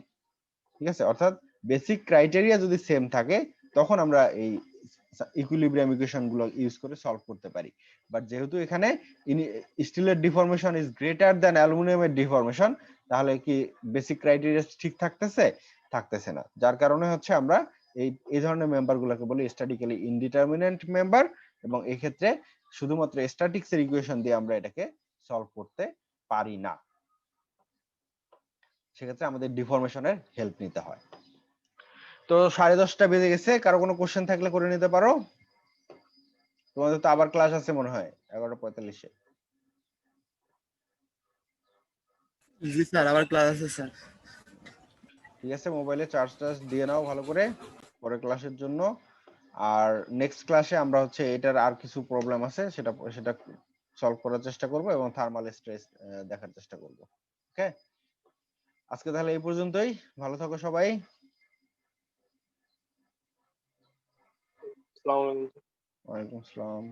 ঠিক আছে, অর্থাৎ বেসিক ক্রাইটেরিয়া যদি সেম থাকে তখন আমরা এই ইকুইলিব্রিয়াম ইকুয়েশন গুলো ইউজ করে সলভ করতে পারি। বাট যেহেতু এখানে স্টিলের ডিফরমেশন ইজ গ্রেটার দ্যান অ্যালুমিনিয়ামের ডিফরমেশন, তাহলে কি বেসিক ক্রাইটেরিয়া ঠিক থাকতেছে না, যার কারণে হচ্ছে আমরা এই ধরনের মেম্বার গুলোকে বলি স্ট্যাটিক্যালি ইনডিটারমিনেন্ট মেম্বার, এবং এই ক্ষেত্রে শুধুমাত্র স্ট্যাটিক্স এর ইকুয়েশন দিয়ে আমরা এটাকে সলভ করতে পারি না, সেক্ষেত্রে আমাদের ডিফরমেশনের হেল্প নিতে হয়। তো 10:30 বেজে গেছে, কারো কোনো কোশ্চেন থাকলে করে নিতে পারো। তোমাদের তো আবার ক্লাস আছে মনে হয় 11:45-এ। জি স্যার, আবার ক্লাস আছে স্যার। ঠিক আছে, মোবাইলে চার্জ দিয়ে নাও ভালো করে পরের ক্লাসের জন্য। আর নেক্সট ক্লাসে আমরা হচ্ছে এটার আর কিছু প্রবলেম আছে সেটা সলভ করার চেষ্টা করব এবং থার্মাল স্ট্রেস দেখার চেষ্টা করব। ওকে, আজকে তাহলে এই পর্যন্তই। ভালো থাকো সবাই। আসসালামু আলাইকুম। ওয়ালাইকুম আসসালাম।